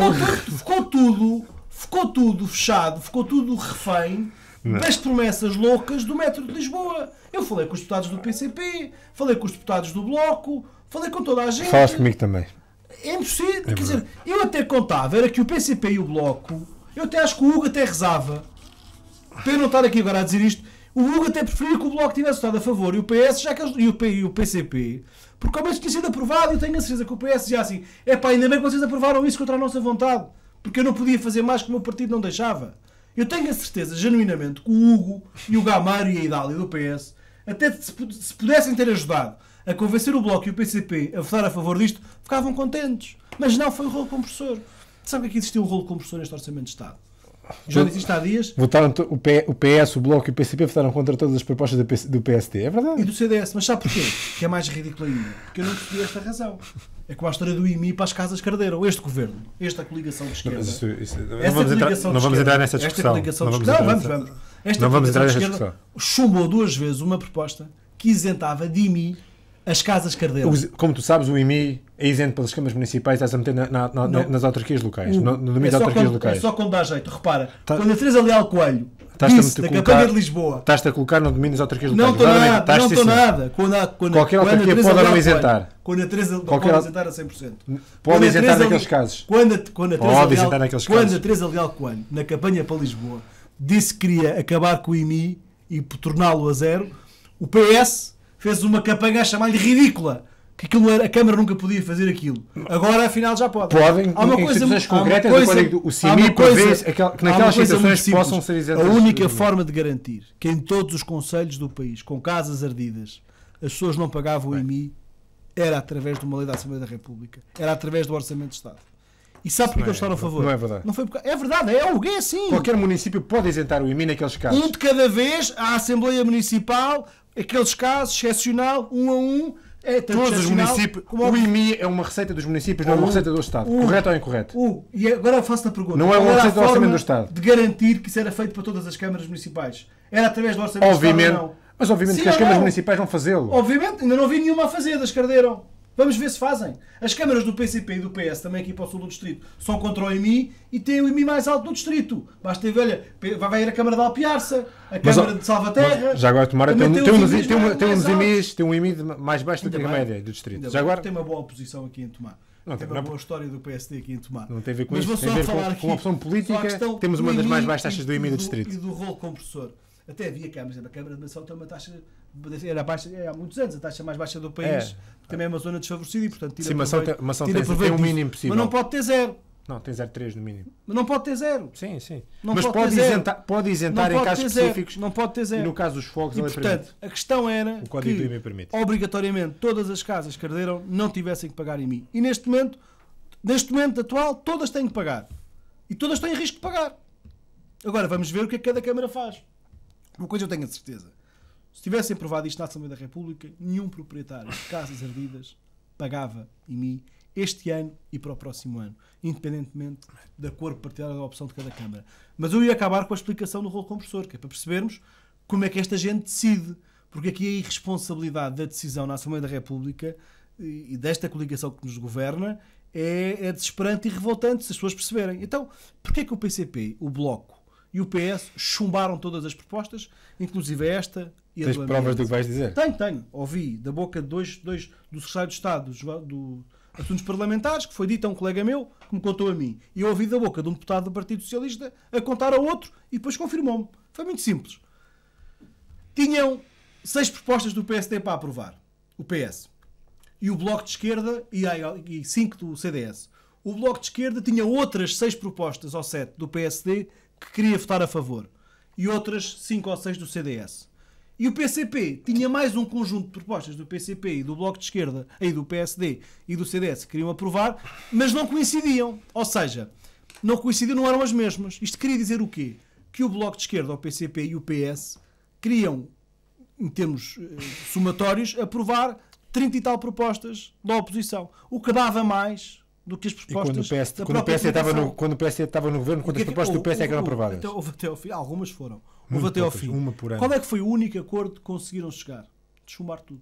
Ficou tudo fechado, ficou tudo refém das promessas loucas do metro de Lisboa. Eu falei com os deputados do PCP, falei com os deputados do Bloco, falei com toda a gente. Falaste comigo também. É impossível. Quer dizer, eu até contava, era que o PCP e o Bloco, eu até acho que o Hugo até rezava, para eu não estar aqui agora a dizer isto, o Hugo até preferia que o Bloco tivesse estado a favor e o PS, já que e o PCP, porque ao menos tinha sido aprovado. Eu tenho a certeza que o PS já assim, ainda bem que vocês aprovaram isso contra a nossa vontade, porque eu não podia fazer mais que o meu partido não deixava. Eu tenho a certeza, genuinamente, que o Hugo e o Gamário e a Idália do PS, até se pudessem ter ajudado a convencer o Bloco e o PCP a votar a favor disto, ficavam contentes. Mas não, foi o rolo compressor. Sabe que aqui existiu um rolo compressor neste Orçamento de Estado? Já disse isto há dias. Votaram o PS, o Bloco e o PCP votaram contra todas as propostas do PSD, é verdade. E do CDS, mas sabe porquê? Que é mais ridículo ainda. Porque eu não percebi esta razão. É como a história do IMI para as casas que arderam. Este governo, esta coligação de esquerda. Não vamos entrar nessa discussão. Não vamos entrar nessa discussão. Chumbou 2 vezes uma proposta que isentava de IMI as casas que arderam. Como tu sabes, o IMI é isento pelas câmaras municipais, estás a meter nas autarquias locais, no domínio das autarquias locais. É só quando dá jeito. Repara, quando a Teresa Leal Coelho disse da campanha de Lisboa... Estás-te a colocar no domínio das autarquias locais. Não estou nada. Qualquer autarquia pode ou não isentar. Quando a Teresa pode isentar a 100%. Pode isentar naqueles casos. Quando a Teresa Leal Coelho, na campanha para Lisboa, disse que queria acabar com o IMI e torná-lo a zero, o PS fez uma campanha a chamar-lhe ridícula. Que aquilo a Câmara nunca podia fazer aquilo. Agora, afinal, já pode. Podem, há uma coisa, instituições concretas do Código do CIMI prevê que naquelas situações possam ser isentas. A única forma de garantir que em todos os concelhos do país, com casas ardidas, as pessoas não pagavam o IMI, era através de uma lei da Assembleia da República. Era através do Orçamento de Estado. E sabe porque eles estavam a favor? Não é verdade. Não foi porque... É verdade, é assim. Qualquer município pode isentar o IMI naqueles casos. Um de cada vez, a Assembleia Municipal, aqueles casos, excepcional, 1 a 1... Todos os municípios. O IMI é uma receita dos municípios, não é uma receita do Estado. Correto ou incorreto? E agora faço-te a pergunta. Não é uma receita do Orçamento do Estado. De garantir que isso era feito para todas as câmaras municipais. Era através do Orçamento do Estado ou não? Mas obviamente que as câmaras municipais vão fazê-lo. Obviamente, ainda não vi nenhuma a fazer, das que arderam. Vamos ver se fazem. As câmaras do PCP e do PS, também aqui para o sul do distrito, são contra o IMI e têm o IMI mais alto do distrito. Basta ver, olha, vai ir a Câmara de Alpiarça, a Câmara de Salvaterra. Já agora, tomara, tem um IMI mais baixo do que a média do distrito. Já agora tem uma boa oposição aqui em Tomar. Tem uma boa história do PSD aqui em Tomar. Não tem a ver com isso, tem a ver com a opção política. Temos uma das mais baixas taxas do IMI do distrito. E do rolo compressor. Até havia câmaras, a Câmara de Nação tem uma taxa, era baixa, há muitos anos, a taxa mais baixa do país, também é uma zona desfavorecida e, portanto, tira tem um mínimo possível. Mas não pode ter 0. Não, tem 0,3 no mínimo. Mas não pode ter 0. Sim, sim. Mas pode isentar em casos específicos. Não pode ter 0. E no caso dos fogos, e, portanto, a questão era que, obrigatoriamente, todas as casas que arderam não tivessem que pagar IMI. E neste momento atual, todas têm que pagar. E todas têm risco de pagar. Agora, vamos ver o que é que cada Câmara faz. Uma coisa eu tenho a certeza. Se tivessem aprovado isto na Assembleia da República, nenhum proprietário de casas ardidas pagava IMI este ano e para o próximo ano, independentemente da cor partidária da opção de cada Câmara. Mas eu ia acabar com a explicação do rolo compressor, que é para percebermos como é que esta gente decide. porque aqui a irresponsabilidade da decisão na Assembleia da República e desta coligação que nos governa é desesperante e revoltante, se as pessoas perceberem. Então, porquê que o PCP, o Bloco e o PS chumbaram todas as propostas, inclusive esta e a Tens do provas do que vais dizer? Tenho. Ouvi da boca de dois do secretário de Estado do Assuntos Parlamentares, que foi dito a um colega meu, que me contou a mim. E eu ouvi da boca de um deputado do Partido Socialista a contar a outro e depois confirmou-me. Foi muito simples. Tinham 6 propostas do PSD para aprovar. O PS. E o Bloco de Esquerda e 5 do CDS. O Bloco de Esquerda tinha outras 6 propostas, ou 7, do PSD que queria votar a favor. E outras 5 ou 6 do CDS. E o PCP tinha mais um conjunto de propostas do PCP e do Bloco de Esquerda, e do PSD e do CDS que queriam aprovar, mas não coincidiam. Ou seja, não coincidiam, não eram as mesmas. Isto queria dizer o quê? Que o Bloco de Esquerda, o PCP e o PS queriam, em termos somatórios, aprovar 30 e tal propostas da oposição. O que dava mais do que as propostas da própria coligação. Quando o PS estava no governo, quantas propostas do PS é que eram aprovadas? Houve até ao fim. Algumas foram. Houve até ao fim. Uma por ano. Qual é que foi o único acordo que conseguiram chegar? De chumbar tudo.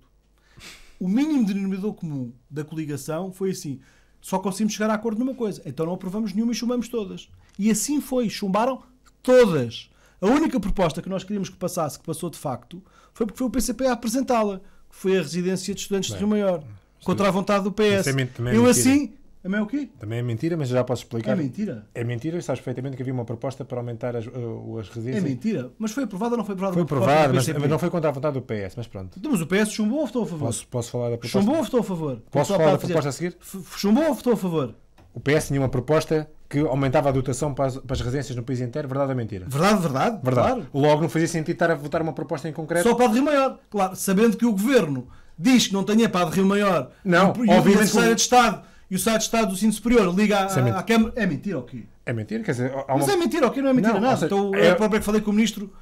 O mínimo denominador comum da coligação foi assim: só conseguimos chegar a acordo numa coisa, então não aprovamos nenhuma e chumbamos todas. E assim foi, chumbaram todas. A única proposta que nós queríamos que passasse, que passou de facto, foi porque foi o PCP a apresentá-la, que foi a residência de estudantes de Rio Maior, contra a vontade do PS. Eu assim... Também é o quê? Também é mentira, mas já posso explicar. É mentira? É mentira, sabes perfeitamente que havia uma proposta para aumentar as residências. É mentira, mas foi aprovada ou não foi aprovada? Foi aprovada, mas não foi contra a vontade do PS, mas pronto. Mas o PS chumbou ou votou a favor? Posso falar da proposta? Chumbou ou votou a favor? Posso falar da proposta a seguir? Chumbou ou votou a favor? O PS tinha uma proposta que aumentava a dotação para as residências no país inteiro, verdade ou mentira? Verdade. Claro. Logo não fazia sentido estar a votar uma proposta em concreto. Só para a de Rio Maior, claro, sabendo que o Governo diz que não tem para a de Rio Maior, não, e o Secretário de Estado e o Secretário de Estado do Ensino Superior liga à Câmara. É mentira ou quê? É mentira, quer dizer... Mas é mentira ou quê? Não é mentira nada. Então eu próprio que falei com o Ministro,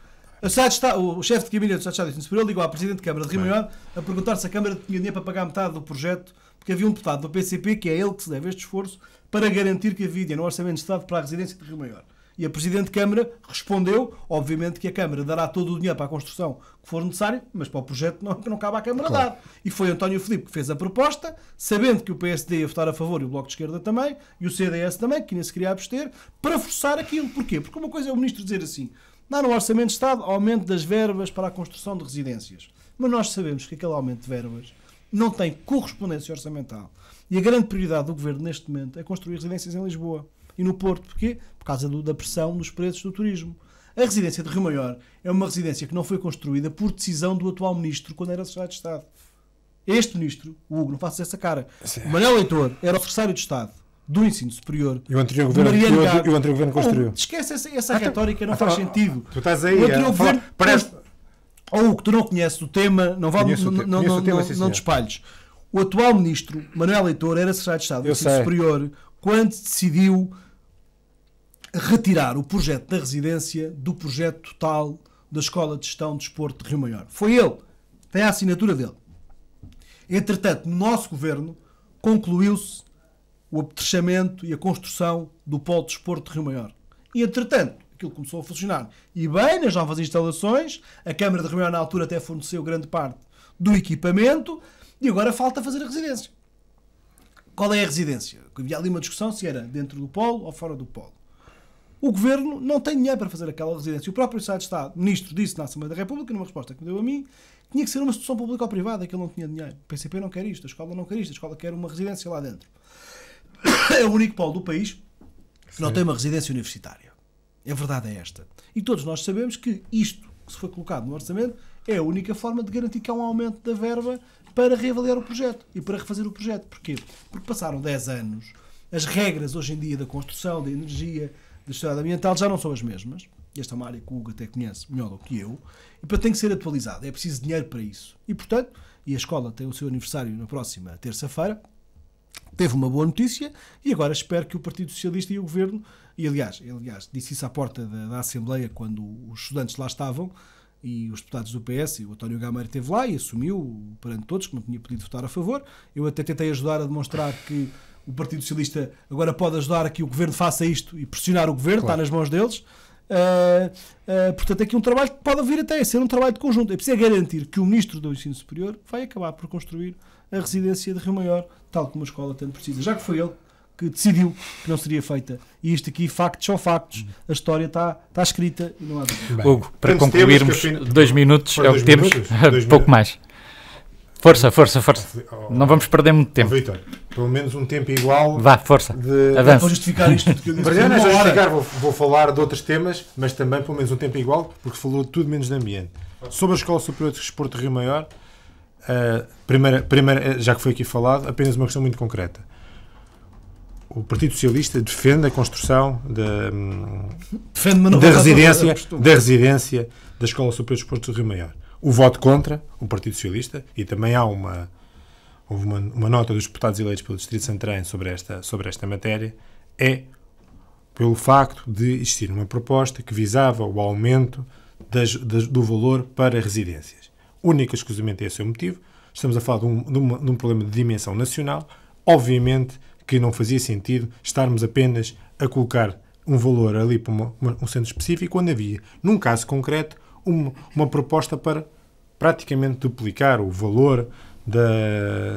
o chefe de gabinete do Secretário de Estado do Ensino Superior ligou à Presidente de Câmara de Rio Maior a perguntar se a Câmara tinha dinheiro para pagar metade do projeto, porque havia um deputado do PCP, que é ele que se deve este esforço, para garantir que havia dinheiro no Orçamento de Estado para a residência de Rio Maior. E a Presidente de Câmara respondeu, obviamente, que a Câmara dará todo o dinheiro para a construção que for necessário, mas para o projeto não cabe à Câmara dar. E foi António Filipe que fez a proposta, sabendo que o PSD ia votar a favor e o Bloco de Esquerda também, e o CDS também, que ainda se queria abster, para forçar aquilo. Porquê? Porque uma coisa é o Ministro dizer assim: dá no Orçamento de Estado aumento das verbas para a construção de residências. Mas nós sabemos que aquele aumento de verbas não tem correspondência orçamental. E a grande prioridade do Governo neste momento é construir residências em Lisboa e no Porto. Porquê? Por causa da pressão dos preços do turismo. A residência de Rio Maior é uma residência que não foi construída por decisão do atual Ministro quando era Secretário de Estado. Este Ministro, o Hugo, não faças essa cara. Sim. O Manuel Leitor era o Secretário de Estado do Ensino Superior. E o anterior governo construiu. Esquece essa retórica, não faz sentido. Tu estás aí a falar... Parece... Hugo, tu não conheces o tema, não te espalhes. O atual Ministro, Manuel Leitor, era Secretário de Estado do Ensino Superior quando decidiu retirar o projeto da residência do projeto total da Escola de Gestão de Desporto de Rio Maior. Foi ele. Tem a assinatura dele. Entretanto, no nosso governo, concluiu-se o apetrechamento e a construção do Polo de Desporto de Rio Maior. E, entretanto, aquilo começou a funcionar. E bem, nas novas instalações, a Câmara de Rio Maior, na altura, até forneceu grande parte do equipamento, e agora falta fazer a residência. Qual é a residência? Havia ali uma discussão se era dentro do polo ou fora do polo. O Governo não tem dinheiro para fazer aquela residência. O próprio Secretário de Estado, Ministro, disse na Assembleia da República, numa resposta que me deu a mim, que tinha que ser uma instituição pública ou privada, que ele não tinha dinheiro. O PCP não quer isto, a escola não quer isto, a escola quer uma residência lá dentro. É o único polo do país que não tem uma residência universitária. A verdade é esta. E todos nós sabemos que isto, que se foi colocado no orçamento, é a única forma de garantir que há um aumento da verba para reavaliar o projeto e para refazer o projeto. Porquê? Porque passaram 10 anos, as regras hoje em dia da construção, da energia, da sociedade ambiental já não são as mesmas. Esta é uma área que o Hugo até conhece melhor do que eu, e para tem que ser atualizado. É preciso dinheiro para isso. E, portanto, a escola tem o seu aniversário na próxima terça-feira, teve uma boa notícia, e agora espero que o Partido Socialista e o Governo, e aliás disse isso à porta da Assembleia quando os estudantes lá estavam, e os deputados do PS, e o António Gameiro esteve lá e assumiu perante todos que não tinha podido votar a favor. Eu até tentei ajudar a demonstrar que o Partido Socialista agora pode ajudar a que o Governo faça isto e pressionar o Governo, claro. Está nas mãos deles. Portanto, aqui um trabalho que pode vir até a ser um trabalho de conjunto. É preciso garantir que o Ministro do Ensino Superior vai acabar por construir a residência de Rio Maior, tal como a escola tanto precisa, já que foi ele que decidiu que não seria feita. E isto aqui, factos são factos. A história está escrita e não há dúvida. Hugo, para concluirmos, 2 minutos é o que temos, pouco mais. Força. Não vamos perder muito tempo. Vitor, pelo menos um tempo igual. Vá, força. Avança. Vou justificar isto. Vou falar de outros temas, mas também pelo menos um tempo igual, porque falou de tudo menos de ambiente. Sobre a Escola Superior de Desporto de Rio Maior, primeira, já que foi aqui falado, apenas uma questão muito concreta. O Partido Socialista defende a construção da residência da Escola Superior de Desporto de Rio Maior. O voto contra o Partido Socialista, e também houve uma nota dos deputados eleitos pelo Distrito de Santarém sobre esta matéria, é pelo facto de existir uma proposta que visava o aumento do valor para residências. Única e exclusivamente esse é o motivo. Estamos a falar de um problema de dimensão nacional. Obviamente que não fazia sentido estarmos apenas a colocar um valor ali para um centro específico, quando havia, num caso concreto, uma proposta para praticamente duplicar o valor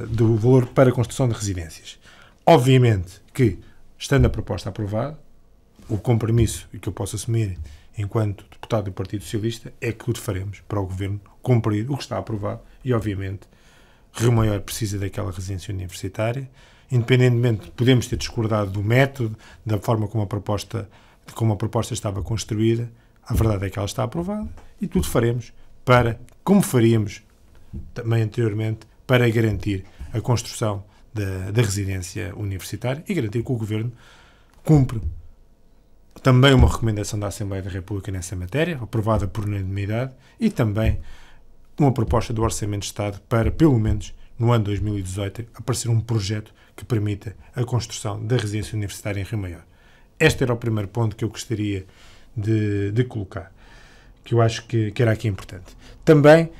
do valor para a construção de residências. Obviamente que, estando a proposta aprovada, o compromisso que eu posso assumir enquanto deputado do Partido Socialista é que tudo faremos para o Governo cumprir o que está aprovado e, obviamente, Rio Maior precisa daquela residência universitária. Independentemente, podemos ter discordado do método, da forma como a proposta estava construída, a verdade é que ela está aprovada e tudo faremos para, como faríamos também anteriormente, para garantir a construção da residência universitária e garantir que o Governo cumpre também uma recomendação da Assembleia da República nessa matéria, aprovada por unanimidade, e também uma proposta do Orçamento de Estado para, pelo menos, no ano 2018, aparecer um projeto que permita a construção da residência universitária em Rio Maior. Este era o primeiro ponto que eu gostaria de colocar, que eu acho que era aqui importante. Também,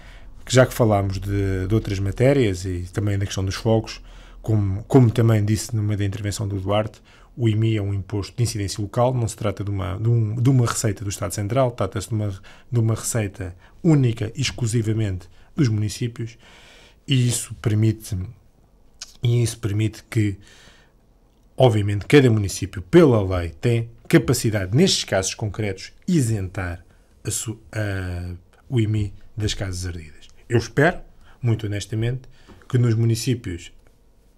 já que falámos de outras matérias e também da questão dos fogos, como também disse no meio da intervenção do Duarte, o IMI é um imposto de incidência local, não se trata de uma receita do Estado Central, trata-se de uma receita única e exclusivamente dos municípios, e isso permite que, obviamente, cada município, pela lei, tem capacidade, nestes casos concretos, isentar o IMI das casas ardidas. Eu espero, muito honestamente, que nos municípios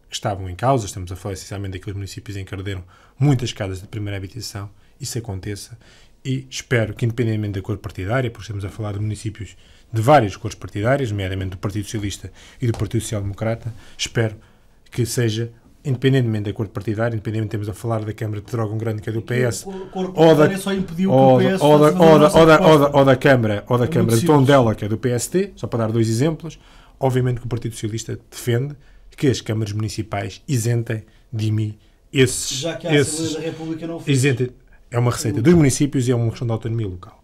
que estavam em causa, estamos a falar essencialmente daqueles municípios em que arderam muitas casas de primeira habitação, isso aconteça, e espero que, independentemente da cor partidária, porque estamos a falar de municípios de várias cores partidárias, nomeadamente do Partido Socialista e do Partido Social Democrata, espero que seja, independentemente da cor partidária, independentemente de termos a falar da Câmara de Trógão Grande, que é do PS, ou da Câmara de Tondela, que é do PSD, só para dar dois exemplos, obviamente que o Partido Socialista defende que as câmaras municipais isentem de IMI esses... Já que a Assembleia da República não fez. É uma receita dos municípios e é uma questão de autonomia local.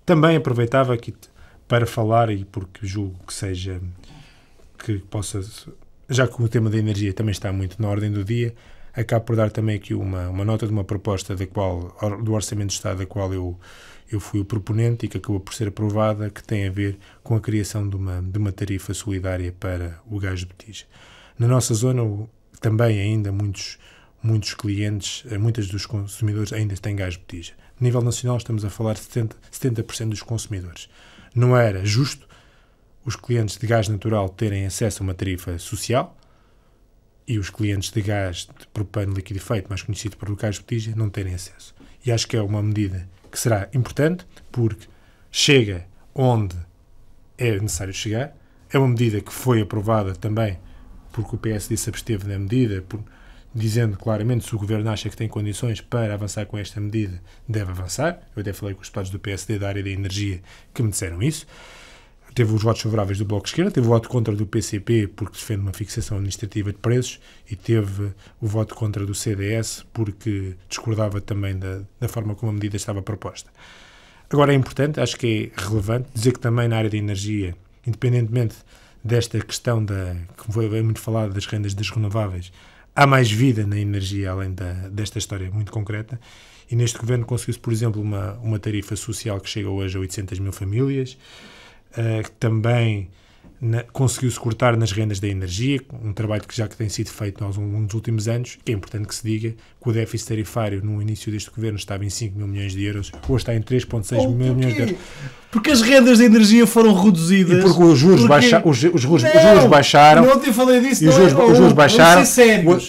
Também aproveitava aqui para falar, e porque julgo que possa, já que o tema da energia também está muito na ordem do dia, acabo por dar também aqui uma nota de uma proposta do Orçamento de Estado, da qual eu fui o proponente e que acabou por ser aprovada, que tem a ver com a criação de uma tarifa solidária para o gás de botija. Na nossa zona, também ainda muitos clientes, muitos dos consumidores ainda têm gás de botija. A nível nacional estamos a falar de 70% dos consumidores. Não era justo os clientes de gás natural terem acesso a uma tarifa social e os clientes de gás de propano líquido efeito, mais conhecido por gás de botija, não terem acesso. E acho que é uma medida que será importante porque chega onde é necessário chegar. É uma medida que foi aprovada também porque o PSD se absteve da medida, dizendo claramente se o Governo acha que tem condições para avançar com esta medida, deve avançar. Eu até falei com os deputados do PSD da área da energia que me disseram isso. Teve os votos favoráveis do Bloco de Esquerda, teve o voto contra do PCP porque defende uma fixação administrativa de preços e teve o voto contra do CDS porque discordava também da forma como a medida estava proposta. Agora é importante, acho que é relevante, dizer que também na área da energia, independentemente desta questão que foi muito falada das rendas das renováveis, há mais vida na energia além desta história muito concreta e neste governo conseguiu-se, por exemplo, uma tarifa social que chega hoje a 800 mil famílias, também conseguiu-se cortar nas rendas da energia, um trabalho que já tem sido feito ao longo dos últimos anos, que é importante que se diga que o déficit tarifário no início deste governo estava em 5 mil milhões de euros, hoje está em 3,6 mil milhões de euros. Porque as rendas de energia foram reduzidas. E porque os juros baixaram. Não te falei disso. E os juros baixaram.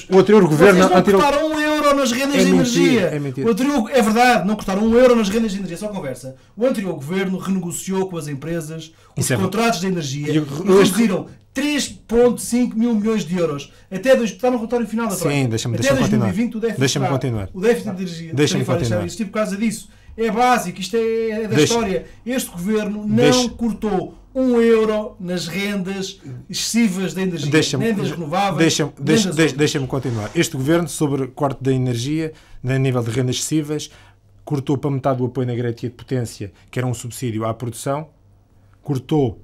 O anterior governo... Vocês não cortaram €1 nas rendas de energia. É mentira. É verdade, não cortaram €1 nas rendas de energia. Só conversa. O anterior governo renegociou com as empresas os contratos de energia e reduziram 3,5 mil milhões de euros. Está no relatório final da Troika. Sim, deixa-me continuar. O déficit de energia. Deixa-me continuar. Isto por causa disso. É básico, isto é da história. Este governo não cortou €1 nas rendas excessivas da energia, nem das renováveis. Deixa-me continuar. Este governo, sobre o corte da energia, a nível de rendas excessivas, cortou para metade o apoio na garantia de potência, que era um subsídio à produção, cortou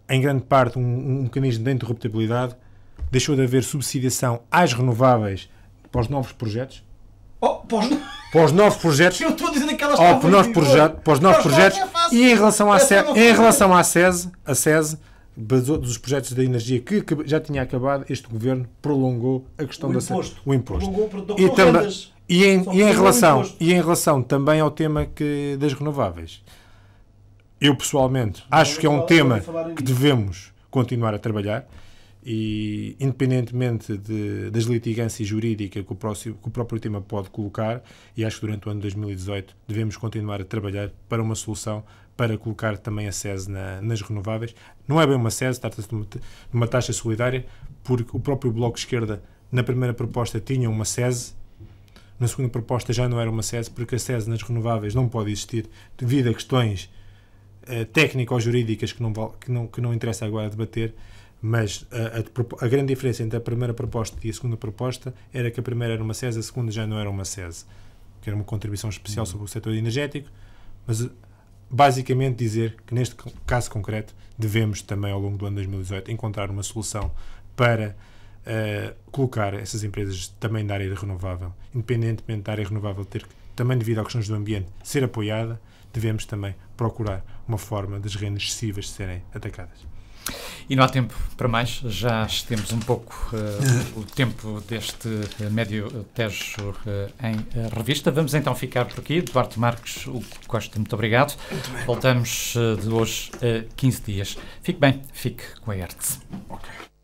em grande parte um mecanismo de interruptibilidade, deixou de haver subsidiação às renováveis para os novos projetos. Para os novos projetos. Eu estou a dizer aquelas para os novos projetos. E em relação à SES, dos projetos da energia que já tinha acabado, este governo prolongou a questão o imposto. E em relação também ao tema das renováveis. Eu pessoalmente acho que é um tema que devemos continuar a trabalhar. E independentemente das litigâncias jurídicas que o próprio tema pode colocar, e acho que durante o ano de 2018 devemos continuar a trabalhar para uma solução para colocar também a SES nas renováveis. Não é bem uma SES, trata-se de uma taxa solidária, porque o próprio Bloco de Esquerda na primeira proposta tinha uma SES, na segunda proposta já não era uma SES, porque a SES nas renováveis não pode existir devido a questões técnico-jurídicas que não interessa agora debater. Mas a grande diferença entre a primeira proposta e a segunda proposta era que a primeira era uma SES, a segunda já não era uma SES, que era uma contribuição especial sobre o setor energético, mas basicamente dizer que neste caso concreto devemos também ao longo do ano 2018 encontrar uma solução para colocar essas empresas também da área renovável, independentemente da área renovável ter também devido às questões do ambiente ser apoiada, devemos também procurar uma forma das rendas excessivas serem atacadas. E não há tempo para mais, já temos um pouco o tempo deste Médio Tejo em revista. Vamos então ficar por aqui. Eduardo Marques, Hugo Costa, muito obrigado. Voltamos de hoje a 15 dias. Fique bem, fique com a ERTZ. Ok.